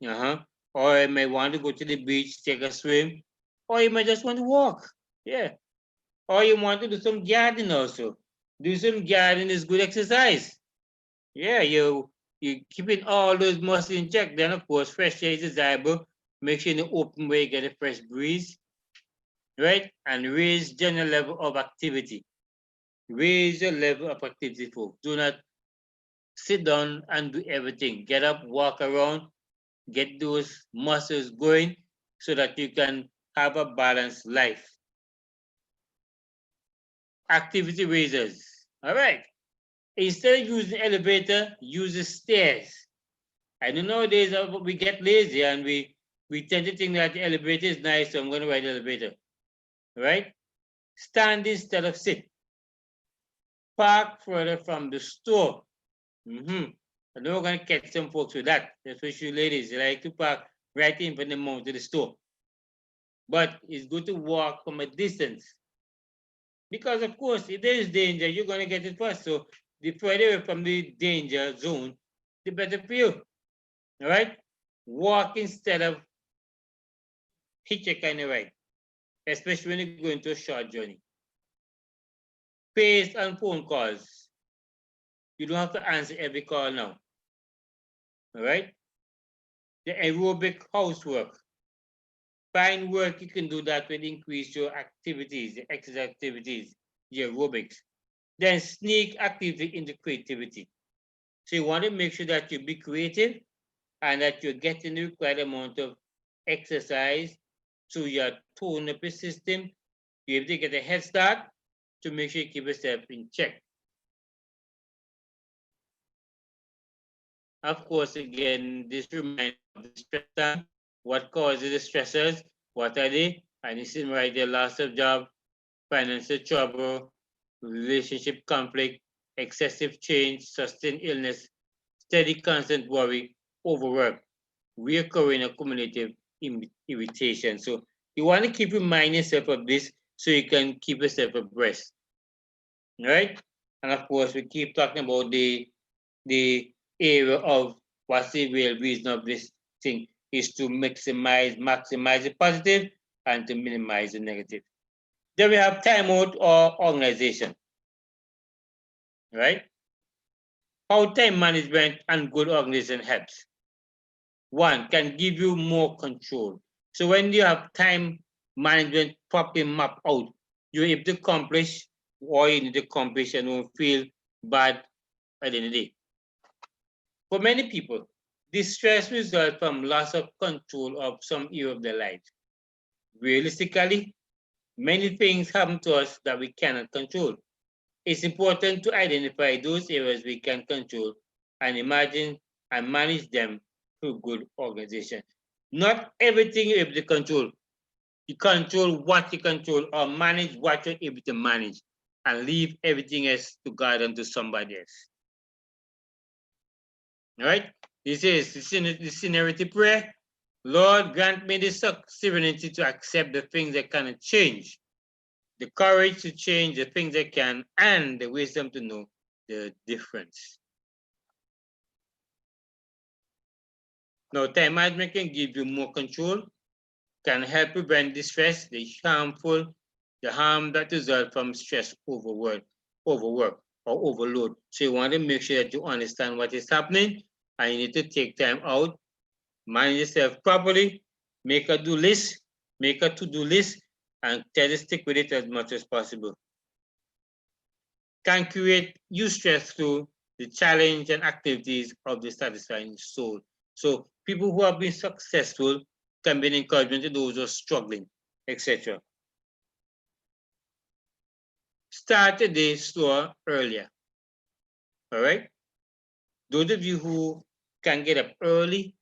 or you may want to go to the beach, take a swim, or you might just want to walk, yeah. Or you want to do some gardening also. Do some gardening is good exercise. Yeah, you keeping all those muscles in check. Then of course, fresh air is desirable. Make sure in the open way, get a fresh breeze, right? And raise general level of activity. Raise your level of activity, folks. Do not sit down and do everything. Get up, walk around, get those muscles going so that you can have a balanced life. Activity raisers. All right. Instead of using the elevator, use the stairs. I know nowadays we get lazy and we tend to think that the elevator is nice, so I'm going to ride the elevator. Right? Stand instead of sit. Park further from the store. I know we're going to catch some folks with that, especially ladies. They like to park right in front of them to the store. But it's good to walk from a distance. Because of course, if there is danger, you're going to get it first. So the further away from the danger zone, the better for you. All right? Walk instead of hitchhiking ride, especially when you're going to a short journey. Pace and phone calls. You don't have to answer every call now. All right? The aerobic housework. Find work you can do that will increase your activities, your exercise activities, your aerobics. Then sneak activity into creativity. So you want to make sure that you be creative and that you're getting the required amount of exercise so you're tone up your system. You're able to get a head start to make sure you keep yourself in check. Of course, again, this reminds of the stress time. What causes the stressors? What are they? And this is right there: loss of job, financial trouble, relationship conflict, excessive change, sustained illness, steady constant worry, overwork, recurring accumulative irritation. So you want to keep reminding yourself of this so you can keep yourself abreast. Right? And of course, we keep talking about the area of what's the real reason of this thing is to maximize the positive and to minimize the negative. Then we have timeout or organization. Right? How time management and good organization helps. One, can give you more control. So when you have time management properly mapped out, you're able to accomplish what you need to accomplish and won't feel bad at the end of the day. For many people, this stress results from loss of control of some area of their lives. Realistically, many things happen to us that we cannot control. It's important to identify those areas we can control and imagine and manage them through good organization. Not everything you're able to control. You control what you control or manage what you're able to manage and leave everything else to God and to somebody else. All right? This is the sincerity prayer. Lord, grant me the serenity to accept the things that cannot change, the courage to change the things that can, and the wisdom to know the difference. Now, time management can give you more control, can help prevent the stress, the harm that results from stress, overwork, or overload. So you want to make sure that you understand what is happening, and you need to take time out, manage yourself properly, make a to-do list, and try to stick with it as much as possible. Can create eustress through the challenge and activities of the satisfying soul. So people who have been successful can be an encouragement to those who are struggling, etc. Start the day slower earlier. All right. Those of you who can get up early,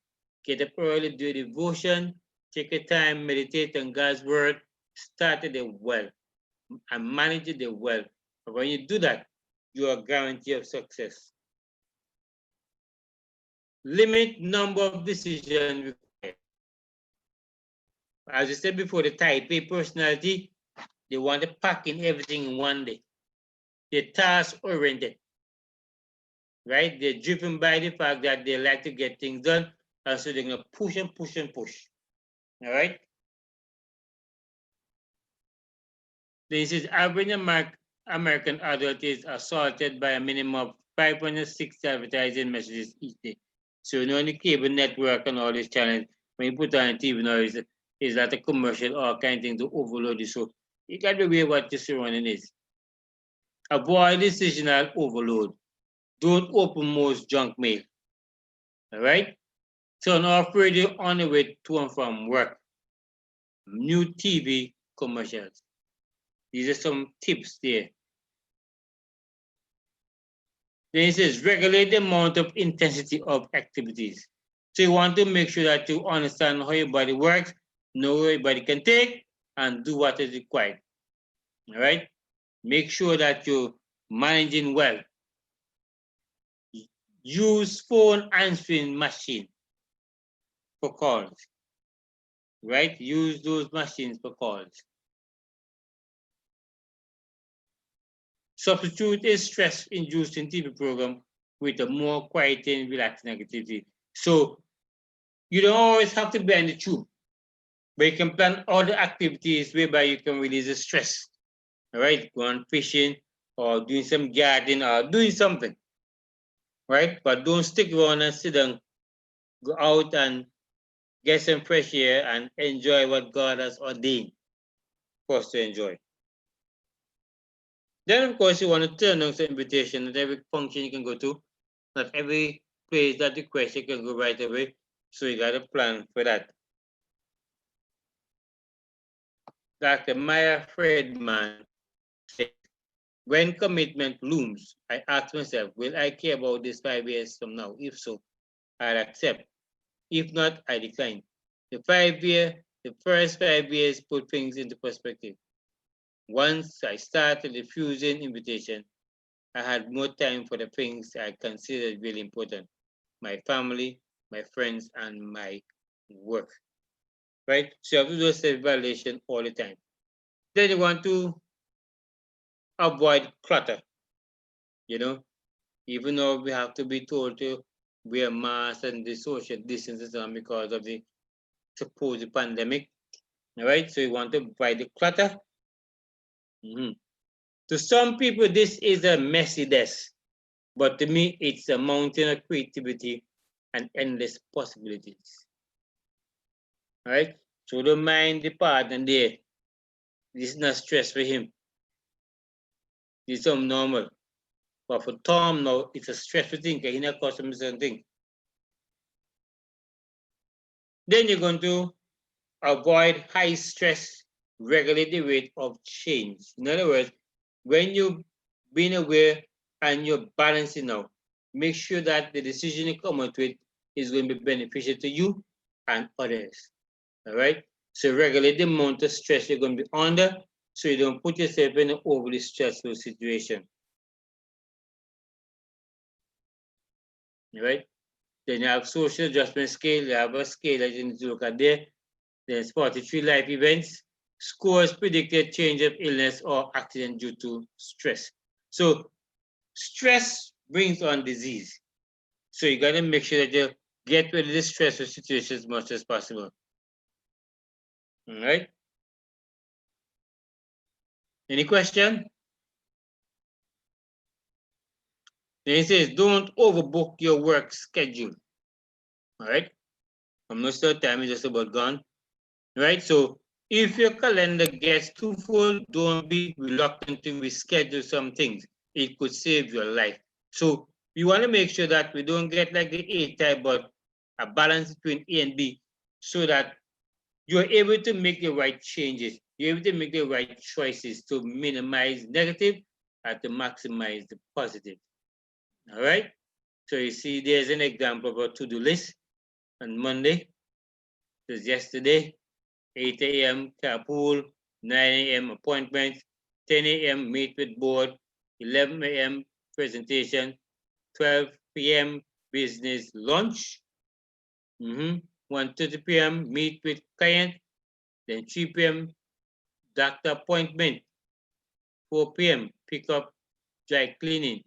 do devotion, take your time, meditate on God's word, start the day well, and manage the day well. But when you do that, you are guaranteed of success. Limit number of decisions required. As I said before, the type A personality, they want to pack in everything in one day. They're task-oriented, right? They're driven by the fact that they like to get things done, and so they're going to push and push and push, all right? This is average American adult is assaulted by a minimum of 560 advertising messages each day. So you know, on the cable network and all these channels, when you put on TV now, is that a commercial or kind of thing to overload you? So you got to be aware what your surrounding is. Avoid decisional overload. Don't open most junk mail. All right? Turn off radio on the way to and from work. New TV commercials. These are some tips there. Then it says regulate the amount of intensity of activities. So you want to make sure that you understand how your body works, know what your body can take, and do what is required. All right? Make sure that you're managing well. Use phone answering machine for calls. Right? Use those machines for calls. Substitute a stress-inducing TV program with a more quiet and relaxing activity. So you don't always have to be on the tube, but you can plan other activities whereby you can release the stress. All right, going fishing or doing some gardening or doing something, right? But don't stick around and sit down. Go out and get some fresh air, and enjoy what God has ordained for us to enjoy. Then, of course, you want to turn on the invitation at every function you can go to. Not every place that request you can go right away. So you got a plan for that. Dr. Maya Friedman said, when commitment looms, I ask myself, will I care about this 5 years from now? If so, I'll accept. If not, I decline. The first 5 years put things into perspective. Once I started refusing invitation, I had more time for the things I considered really important. My family, my friends, and my work. Right? So you have to do self-evaluation all the time. Then you want to avoid clutter. You know, even though we have to be told to wear masks and the social distancing because of the supposed pandemic. All right, so you want to avoid the clutter. To some people, this is a messy desk, but to me, it's a mountain of creativity and endless possibilities. All right, so don't mind the partner there. This is not stress for him. This is something normal. But for Tom now, it's a stressful thing because he not custom certain thing. Then you're going to avoid high stress, regulate the rate of change. In other words, when you've been aware and you're balancing now, make sure that the decision you come up with is going to be beneficial to you and others. All right. So regulate the amount of stress you're going to be under so you don't put yourself in an overly stressful situation. All right. Then you have social adjustment scale. You have a scale that you need to look at there. There's 43 life events. Scores predicted change of illness or accident due to stress. So stress brings on disease. So you got to make sure that you get rid of the stressful situation as much as possible. All right. Any question? Then he says, don't overbook your work schedule. All right. I'm not sure time is just about gone. All right. So if your calendar gets too full, don't be reluctant to reschedule some things. It could save your life. So we want to make sure that we don't get like the A type, but a balance between A and B so that you're able to make the right changes. You're able to make the right choices to minimize negative and to maximize the positive. All right. So you see, there's an example of a to-do list on Monday. This is yesterday. 8 a.m. carpool, 9 a.m. appointment, 10 a.m. meet with board, 11 a.m. presentation, 12 p.m. business lunch, 1:30 p.m. meet with client, then 3 p.m. doctor appointment, 4 p.m. pick up dry cleaning,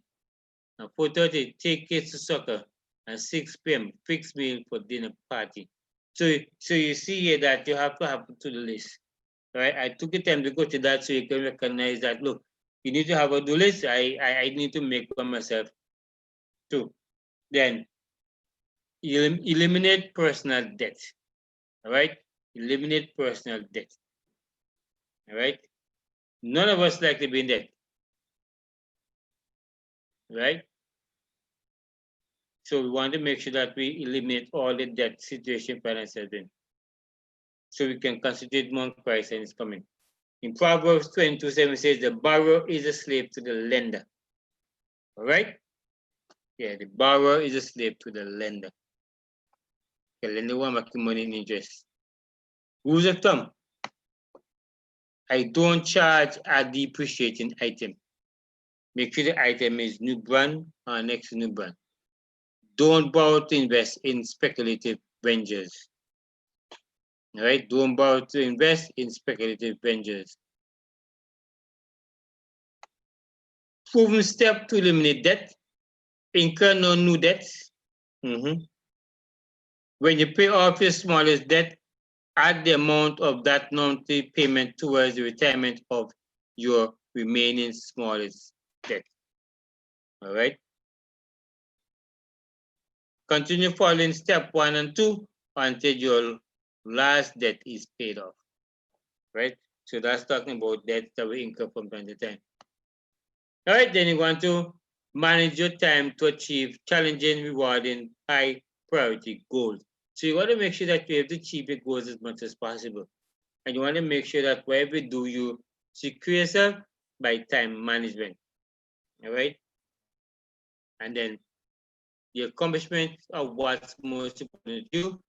and 4:30 take kids to soccer, and 6 p.m. fixed meal for dinner party. So you see here that you have to have to the list. Right? I took the time to go to that so you can recognize that, look, you need to have a do list. I need to make one myself too. Then eliminate personal debt. All right? Eliminate personal debt. All right? None of us like to be in debt. Right? So we want to make sure that we eliminate all the debt situation parents have been. So we can concentrate more on Christ and it's coming. In Proverbs 22:7 says, the borrower is a slave to the lender. All right? Yeah, the borrower is a slave to the lender. The lender will make money in interest. Rules of thumb. I don't charge a depreciating item. Make sure the item is new brand or next to new brand. Don't borrow to invest in speculative ventures. All right? Don't borrow to invest in speculative ventures. Proven step to eliminate debt. Incur no new debts. When you pay off your smallest debt, add the amount of that monthly payment towards the retirement of your remaining smallest debt. All right. Continue following step 1 and 2 until you're last debt is paid off, right? So that's talking about debts that we incur from time to time. All right, then you want to manage your time to achieve challenging, rewarding, high priority goals. So you want to make sure that you have to achieve your goals as much as possible. And you want to make sure that whatever you do, you secure yourself by time management. All right. And then the accomplishment of what's most important to you,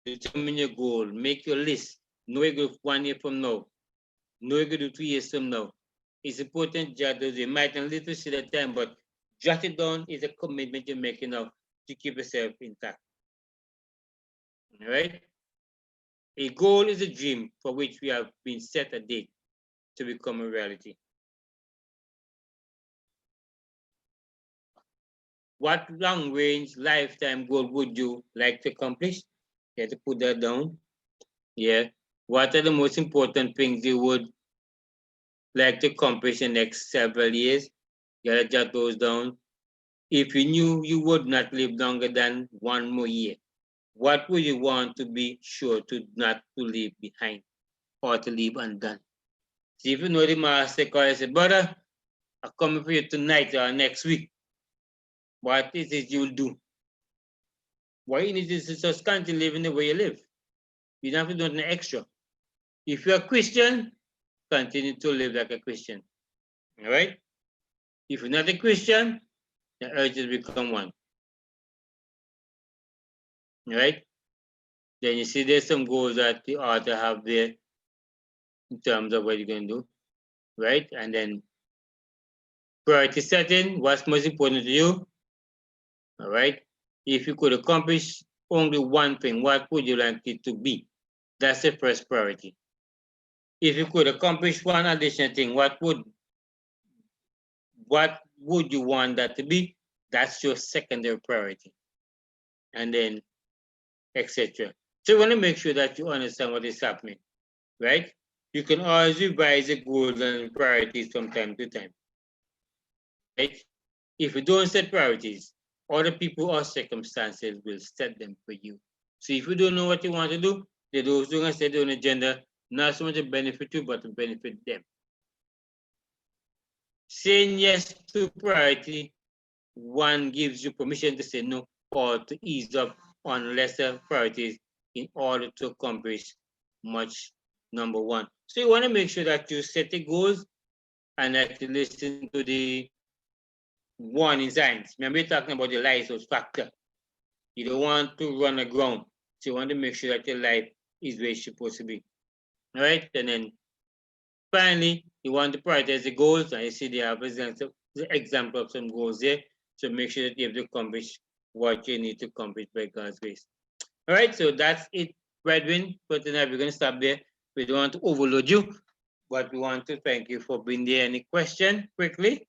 determine your goal, make your list, know you go 1 year from now, know you go do 2 years from now. It's important that you might not live to see the time, but jot it down is a commitment you're making now to keep yourself intact. All right. A goal is a dream for which we have been set a date to become a reality. What long-range lifetime goal would you like to accomplish? You have to put that down. Yeah. What are the most important things you would like to accomplish in the next several years? You gotta jot those down. If you knew you would not live longer than 1 more year, what would you want to be sure to not to leave behind or to leave undone? See, if you know the master call and say, brother, I'm coming for you tonight or next week. What is it you'll do? Why you need to just continue living the way you live? You don't have to do anything extra. If you're a Christian, continue to live like a Christian. All right? If you're not a Christian, the urge has become one. All right? Then you see there's some goals that the author have there in terms of what you're going to do. Right? And then priority setting, what's most important to you? All right? If you could accomplish only one thing, what would you like it to be? That's the first priority. If you could accomplish one additional thing, what would you want that to be? That's your secondary priority. And then etc. So you want to make sure that you understand what is happening, right? You can always revise the goals and priorities from time to time, right? If you don't set priorities, other people or circumstances will set them for you. So if you don't know what you want to do, they're those who are going to set their own agenda, not so much to benefit you, but to benefit them. Saying yes to priority, one gives you permission to say no or to ease up on lesser priorities in order to accomplish much number one. So you want to make sure that you set the goals and that you listen to the warning signs. Remember, you're talking about the lighthouse factor. You don't want to run aground. So you want to make sure that your life is where it's supposed to be. All right? And then finally, you want to prioritize the goals. And you see they have the example of some goals there. So make sure that you have to accomplish what you need to accomplish by God's grace. All right, so that's it, brethren. For tonight, we're going to stop there. We don't want to overload you, but we want to thank you for being there. Any question quickly?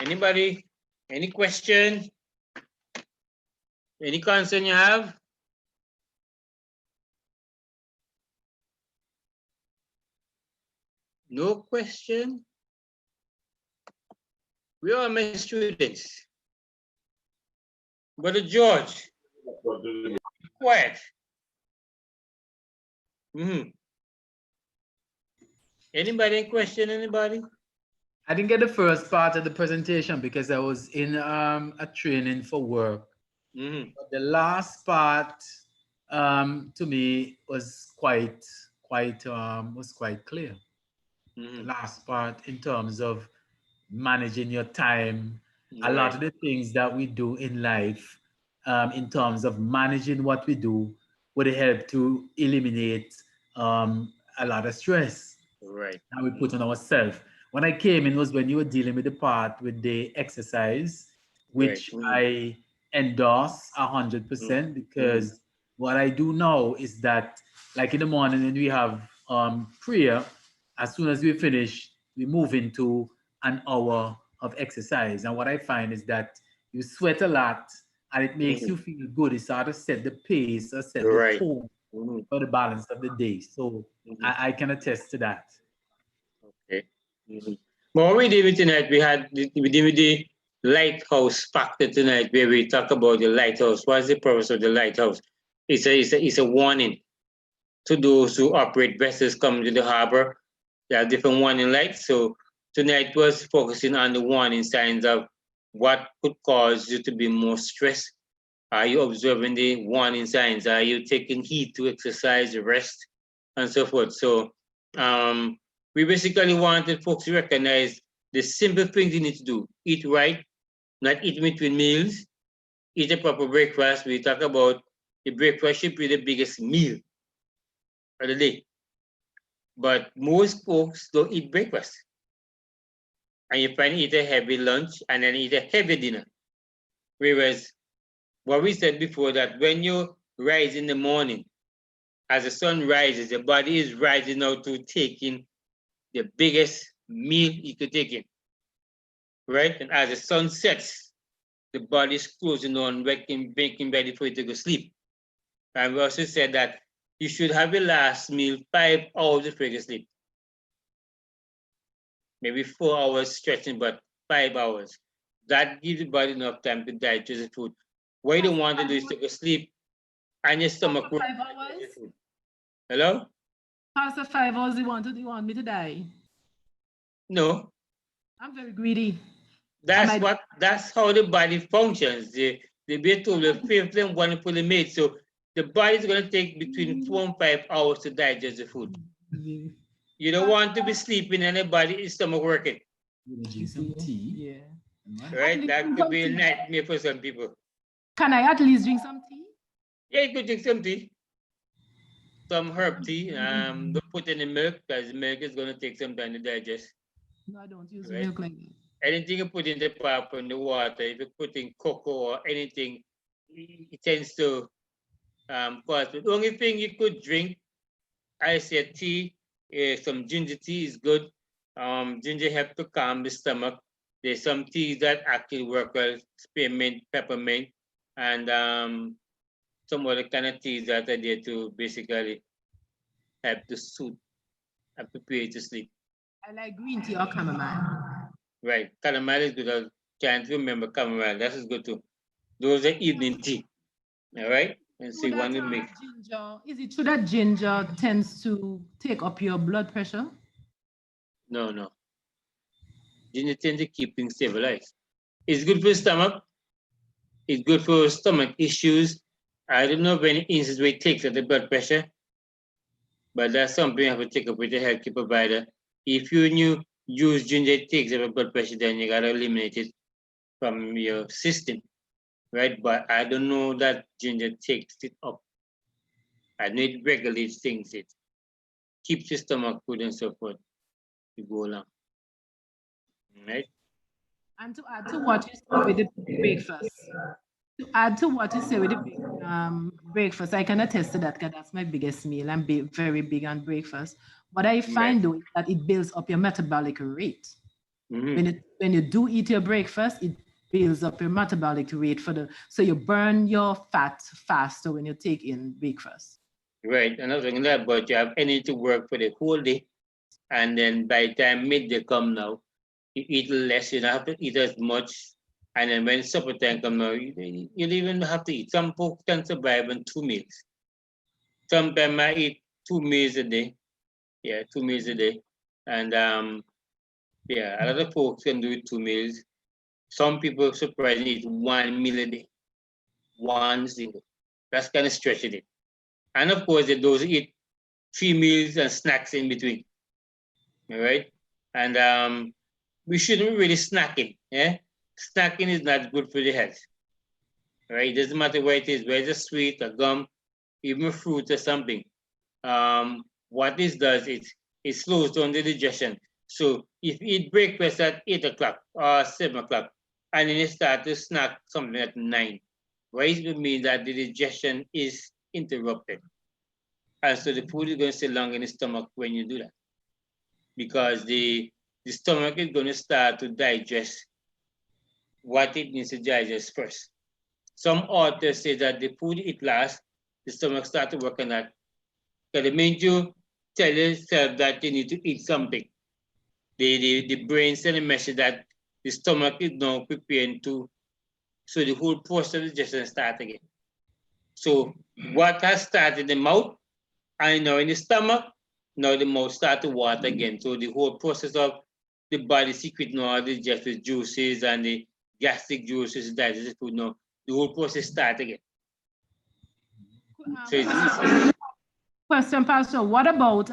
Anybody? Any question? Any concern you have? No question? We are my students. Brother George, quiet. Anybody question anybody? I didn't get the first part of the presentation because I was in a training for work. But the last part to me was quite clear. The last part in terms of managing your time, a lot of the things that we do in life in terms of managing what we do would help to eliminate a lot of stress that we put on ourselves. When I came in was when you were dealing with the part with the exercise, which I endorse 100% because what I do now is that, like in the morning when we have prayer, as soon as we finish, we move into an hour of exercise. And what I find is that you sweat a lot and it makes you feel good. It's how to set the pace or set the tone for the balance of the day. So I can attest to that. Okay. But what we did with tonight, we did with the lighthouse factor tonight, where we talk about the lighthouse. What's the purpose of the lighthouse? It's a warning to those who operate vessels coming to the harbor. There are different warning lights. So tonight was focusing on the warning signs of what could cause you to be more stressed. Are you observing the warning signs? Are you taking heed to exercise, rest, and so forth? So we basically wanted folks to recognize the simple things you need to do. Eat right, not eat between meals, eat a proper breakfast. We talk about the breakfast should be the biggest meal of the day. But most folks don't eat breakfast. And you find eat a heavy lunch and then eat a heavy dinner. Whereas what we said before, that when you rise in the morning, as the sun rises, the body is rising out to taking the biggest meal you could take in, right? And as the sun sets, the body is closing on, making ready for you to go sleep. And we also said that you should have your last meal 5 hours before you sleep. Maybe 4 hours stretching, but 5 hours. That gives the body enough time to digest the food. What you don't want to do is to go sleep and your stomach works. 5 hours? Hello? Past the 5 hours, you want me to die? No. I'm very greedy. That's how the body functions. They be told the fifth and wonderfully made. So the body is going to take between 4 and 5 hours to digest the food. You don't want to be sleeping and the body is stomach working. You drink some tea. Yeah. Right? That could be a nightmare for some people. Can I at least drink some tea? Yeah, you could drink some tea. Some herb tea. Don't put any milk, because milk is going to take some time to digest. No, I don't use milk like that. Anything you put in the pap and the water, if you put in cocoa or anything, it tends to cause. The only thing you could drink, I said tea, some ginger tea is good. Ginger helps to calm the stomach. There's some teas that actually work well, spearmint, peppermint, and some other kind of teas that are there to basically help to soothe and prepare you to sleep. I like green tea or chamomile. Right, chamomile is good. I can't remember chamomile. That is good too. Those are evening tea. All right, and so you want to make. Ginger. Is it true that ginger tends to take up your blood pressure? No. Ginger tends to keep things stabilized. It's good for the stomach. It's good for stomach issues. I don't know of any instances where it takes up the blood pressure, but that's something you have to take up with the healthcare provider. If you use ginger, it takes up the blood pressure, then you gotta eliminate it from your system, right? But I don't know that ginger takes it up. I know it regulates things, it keeps your stomach good and so forth to go along, right? And to add to what you said with the breakfast, breakfast, I can attest to that because that's my biggest meal. I'm very big on breakfast. What I find though is that it builds up your metabolic rate. When you do eat your breakfast, it builds up your metabolic rate so you burn your fat faster when you take in breakfast. Right, and other than that, but you have energy to work for the whole day, and then by the time midday come now, you eat less. You don't have to eat as much, and then when supper time come now, you don't even have to eat. Some folks can survive on 2 meals. Sometimes I eat 2 meals a day. Yeah, 2 meals a day, and yeah, a lot of folks can do 2 meals. Some people surprisingly eat 1 meal a day, 1 single. That's kind of stretching it. And of course, those who eat 3 meals and snacks in between. All right. And we shouldn't really snacking. Yeah. Snacking is not good for the health. All right. It doesn't matter what it is, whether it's sweet or gum, even fruit or something. What this does is it slows down the digestion. So if you eat breakfast at 8 o'clock or 7 o'clock, and then you start to snack something at 9, what it means that the digestion is interrupted. And so the food is going to stay long in the stomach when you do that, because the stomach is going to start to digest what it needs to digest first. Some authors say that the food it last, the stomach starts to work on that. Because the minute you tell yourself that you need to eat something, the brain sends a message that the stomach is now preparing to, so the whole process of digestion starts again. So what has started in the mouth, and now in the stomach, now the mouth starts to water again. So the whole process of the body secreting all the digestive juices and the gastric juices, digestive food, now the whole process starts again. So it's question, Pastor. What about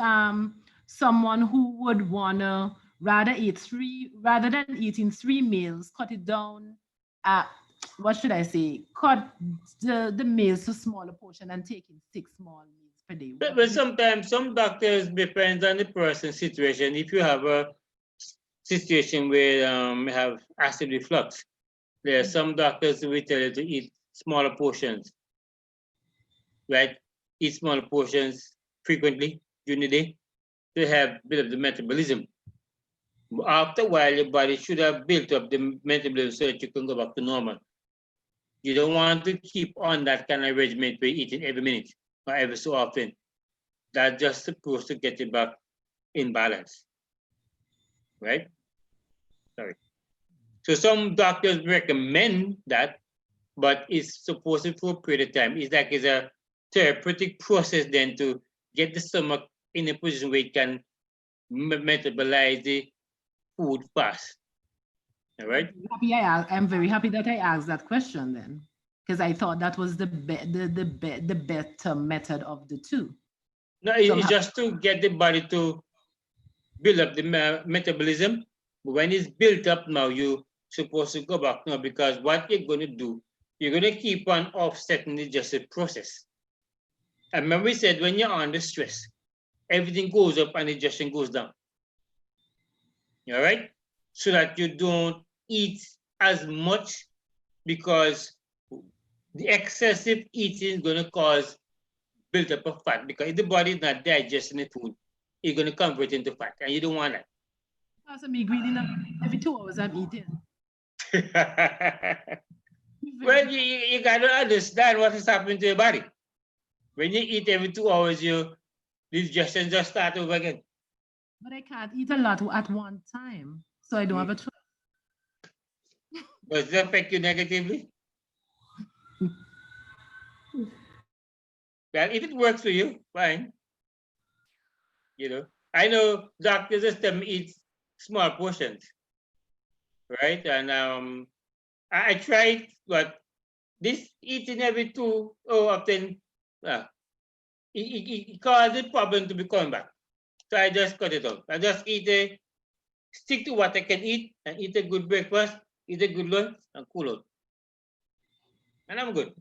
someone who would wanna rather than eating 3 meals, cut it down? What should I say? Cut the meals to smaller portion and taking 6 small meals per day. But sometimes some doctors, depends on the person's situation. If you have a situation where you have acid reflux, there are some doctors who will tell you to eat smaller portions, right? Eat smaller portions frequently during the day to have a bit of the metabolism. After a while, your body should have built up the metabolism so that you can go back to normal. You don't want to keep on that kind of regimen where you're eating every minute or every so often. That's just supposed to get you back in balance, right? Sorry. So some doctors recommend that, but it's supposed to for a period of time. It's like it's a therapeutic process then to get the stomach in a position where it can metabolize the food fast. All right. I'm very happy that I asked that question then, because I thought that was the better method of the two. No, it's just to get the body to build up the metabolism. But when it's built up now, you're supposed to go back now, because what you're going to do, you're going to keep on offsetting the digestive process. And remember we said when you're under stress, everything goes up and the digestion goes down. All right? So that you don't eat as much, because the excessive eating is going to cause buildup of fat, because if the body is not digesting the food, it's going to convert into fat, and you don't want that. Also, me greedy every 2 hours I'm eating. Well, you got to understand what is happening to your body. When you eat every 2 hours, the digestion just start over again. But I can't eat a lot at one time, so I don't have a choice. Does it affect you negatively? Well, if it works for you, fine. You know, I know doctors just tell me eat small portions, right? And I tried, but this eating every 2 or often, it caused a problem to be coming back. So I just cut it off. I just stick to what I can eat, and eat a good breakfast, eat a good lunch, and cool out. And I'm good.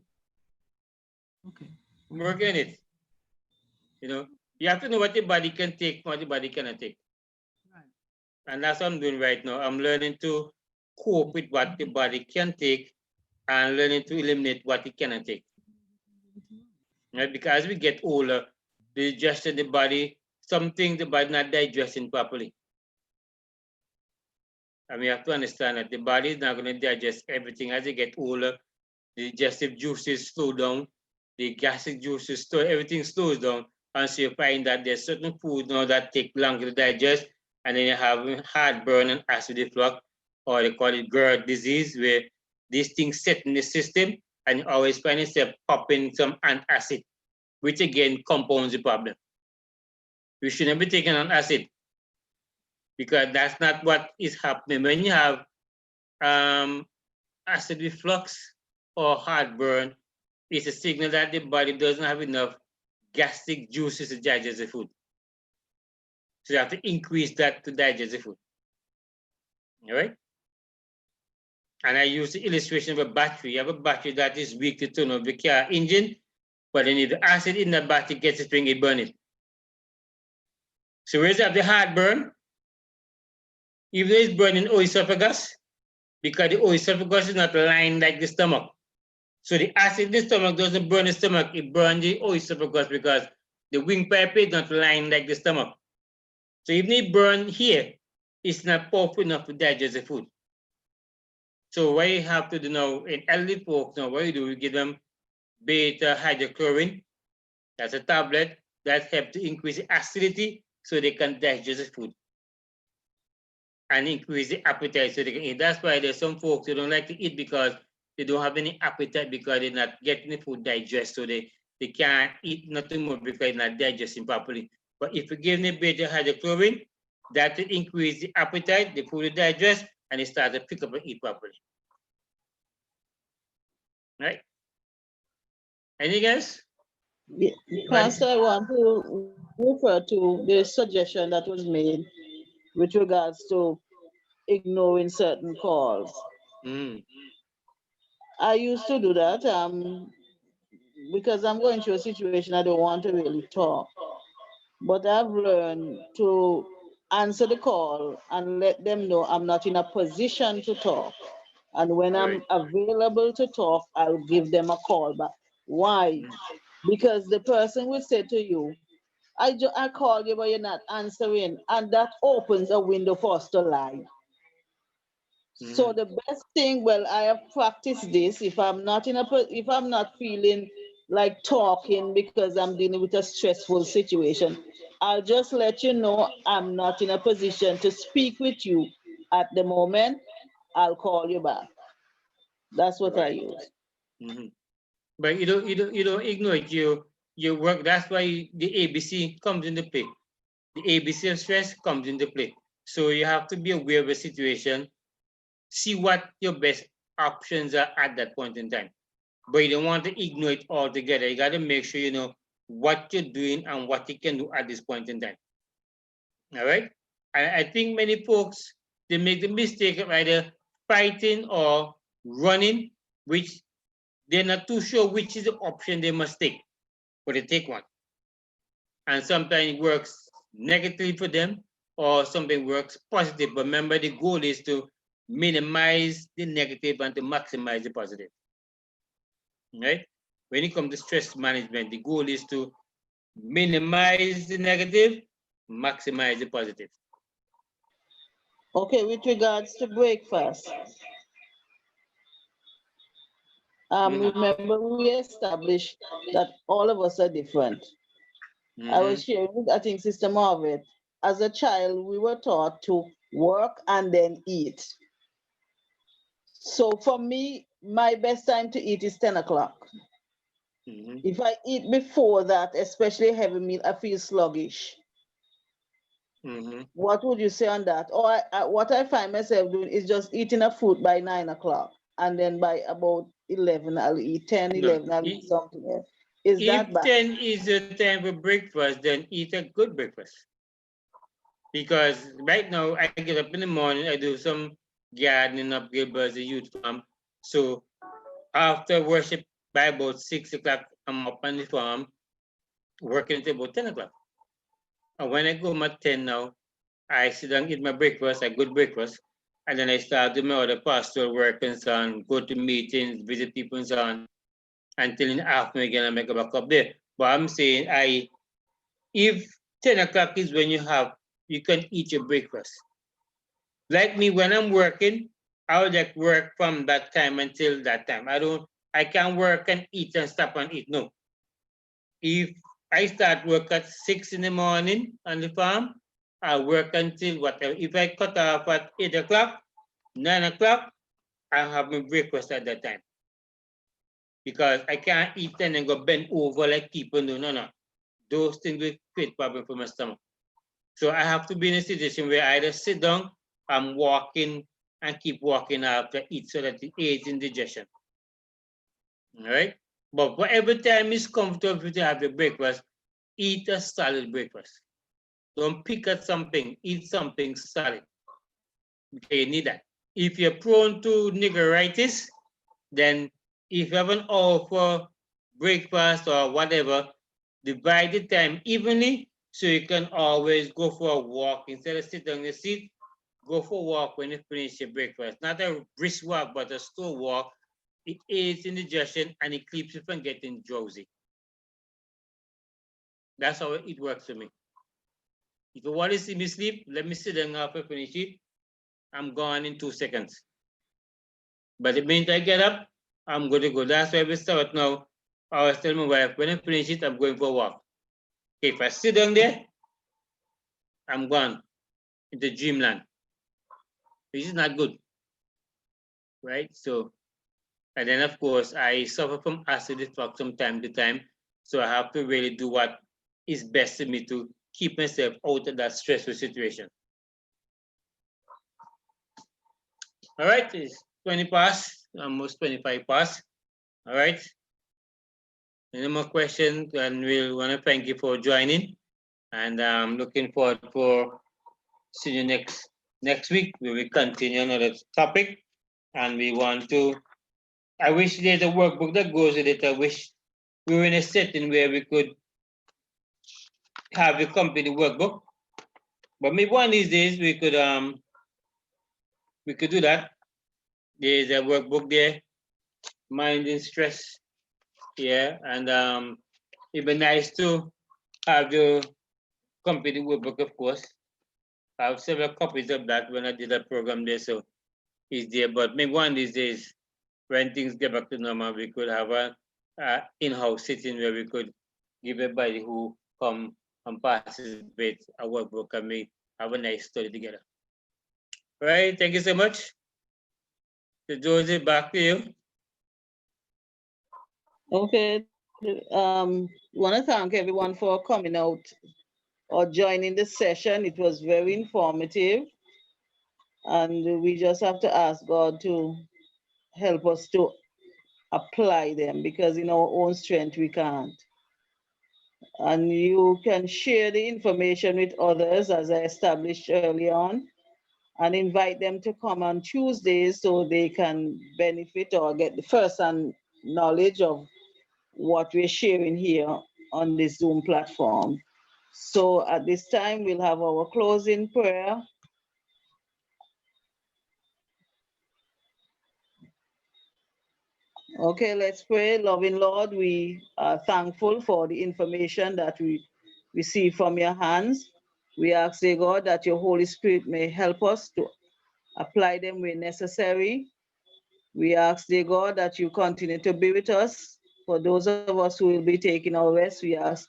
Okay. I'm working on it. You know, you have to know what your body can take, what your body cannot take. Right. And that's what I'm doing right now. I'm learning to cope with what the body can take and learning to eliminate what it cannot take. Right? Because as we get older, the digestion of the body, some things the body not digesting properly. And we have to understand that the body is not going to digest everything. As you get older, the digestive juices slow down, the gastric juices slow, everything slows down. And so you find that there's certain foods now that take longer to digest, and then you have heartburn and acid reflux, or they call it GERD disease, where these things set in the system, and you always find yourself popping some antacid, which again compounds the problem. You shouldn't be taking an acid, because that's not what is happening. When you have acid reflux or heartburn, it's a signal that the body doesn't have enough gastric juices to digest the food. So you have to increase that to digest the food. All right? And I use the illustration of a battery. You have a battery that is weak to turn off the car engine, but then if the acid in the battery gets a spring, it burns it. So whereas you have the heartburn, even though it's burning oesophagus, because the oesophagus is not lined like the stomach. So the acid in the stomach doesn't burn the stomach, it burns the oesophagus, because the windpipe is not lined like the stomach. So even if it burns here, it's not powerful enough to digest the food. So what you have to do now in elderly folks, now what you do, you give them beta hydrochlorine. That's a tablet that helps to increase the acidity so they can digest the food. and increase the appetite so they can eat. That's why there's some folks who don't like to eat because they don't have any appetite because they're not getting the food digest, so they can't eat nothing more because it's not digesting properly. But if you give them beta hydrochloride, that will increase the appetite, the food will digest, and it starts to pick up and eat properly. Right? Anything else? Yeah. Pastor, I want to refer to the suggestion that was made with regards to ignoring certain calls. I used to do that because I'm going through a situation I don't want to really talk. But I've learned to answer the call and let them know I'm not in a position to talk. And when I'm available to talk, I'll give them a call back. Why? Because the person will say to you, I call you, but you're not answering. And that opens a window for us to lie. So the best thing, well, I have practiced this. If I'm not feeling like talking because I'm dealing with a stressful situation, I'll just let you know I'm not in a position to speak with you at the moment. I'll call you back. That's what I use. But you don't ignore it. You work. That's why the ABC comes into play. The ABC of stress comes into play. So you have to be aware of the situation. See what your best options are at that point in time. But you don't want to ignore it altogether. You got to make sure you know what you're doing and what you can do at this point in time. All right? I think many folks, they make the mistake of either fighting or running, which they're not too sure which is the option they must take, but they take one. And sometimes it works negatively for them or something works positive. But remember, the goal is to minimize the negative and to maximize the positive. Right? When it comes to stress management, the goal is to minimize the negative, maximize the positive. Okay, with regards to breakfast, remember we established that all of us are different. I was sharing with, I think, Sister Margaret, as a child, we were taught to work and then eat. So for me, my best time to eat is 10 o'clock. If I eat before that, especially a heavy meal, I feel sluggish. What would you say on that? Or what I find myself doing is just eating a fruit by 9 o'clock. And then by about 11, I'll eat 10, 11, I'll eat something else. Is that bad? If 10 is the time for breakfast, then eat a good breakfast. Because right now, I get up in the morning, I do some gardening up Gilbert's youth farm. So after worship by about 6 o'clock, I'm up on the farm, working until about 10 o'clock. And when I go home at 10 now, I sit down, eat my breakfast, a good breakfast, and then I start doing my other pastoral work and so on, go to meetings, visit people and so on, until in the afternoon again, I make a back up there. But I'm saying, if 10 o'clock is when you can eat your breakfast. Like me, when I'm working, I would like work from that time until that time. I can't work and eat and stop and eat, no. If I start work at 6 in the morning on the farm, I'll work until whatever. If I cut off at 8 o'clock, 9 o'clock, I'll have my breakfast at that time. Because I can't eat and then go bend over like people do. No. Those things will create problem for my stomach. So I have to be in a situation where I either sit down, I'm walking and keep walking after eat so that it aids in digestion. All right? But whatever time is comfortable to have your breakfast, eat a solid breakfast. Don't pick at something, eat something solid. Okay, you need that. If you're prone to niggeritis, then if you have an hour for breakfast or whatever, divide the time evenly so you can always go for a walk. Instead of sitting on the seat, go for a walk when you finish your breakfast. Not a brisk walk, but a slow walk. It aids in digestion and it keeps you from getting drowsy. That's how it works for me. If you want to see me sleep, let me sit down after I finish it. I'm gone in 2 seconds. But the minute I get up, I'm going to go. That's why we start now. I was telling my wife, when I finish it, I'm going for a walk. If I sit down there, I'm gone into dreamland. which is not good, right? So, and then of course, I suffer from acid reflux from time to time. So I have to really do what is best for me to keep myself out of that stressful situation. All right, it's 20 past, almost 25 past. All right. Any more questions? And we'll want to thank you for joining. And I'm looking forward for seeing you next week. We will continue another topic. And we want to, I wish there's a workbook that goes with it. I wish we were in a setting where we could have a company workbook. But maybe one of these days we could do that. There's a workbook there, mind and stress. Yeah, and it'd be nice to have the company workbook, of course. I have several copies of that when I did that program there, so it's there. But maybe one of these days, when things get back to normal, we could have a in-house sitting where we could give everybody who come and participate a workbook and we have a nice study together. All right, thank you so much. So Josie, back to you. Okay. Want to thank everyone for coming out or joining the session. It was very informative. And we just have to ask God to help us to apply them, because in our own strength we can't. And you can share the information with others, as I established early on, and invite them to come on Tuesdays so they can benefit or get the first-hand knowledge of what we're sharing here on this Zoom platform. So at this time, we'll have our closing prayer. Okay, let's pray. Loving Lord, we are thankful for the information that we receive from your hands. We ask, dear God, that your Holy Spirit may help us to apply them where necessary. We ask, dear God, that you continue to be with us. For those of us who will be taking our rest, we ask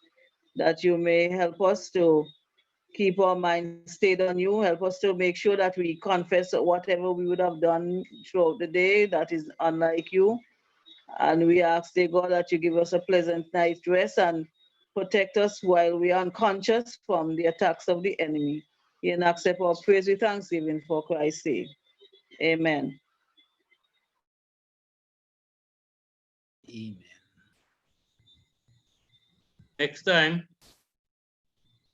that you may help us to keep our minds stayed on you. Help us to make sure that we confess whatever we would have done throughout the day that is unlike you. And we ask, dear God, that you give us a pleasant night's rest and protect us while we are unconscious from the attacks of the enemy. And accept our praise with thanksgiving for Christ's sake. Amen. Amen. Next time.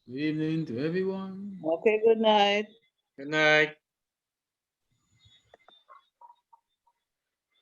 Good evening to everyone. Okay, good night. Good night.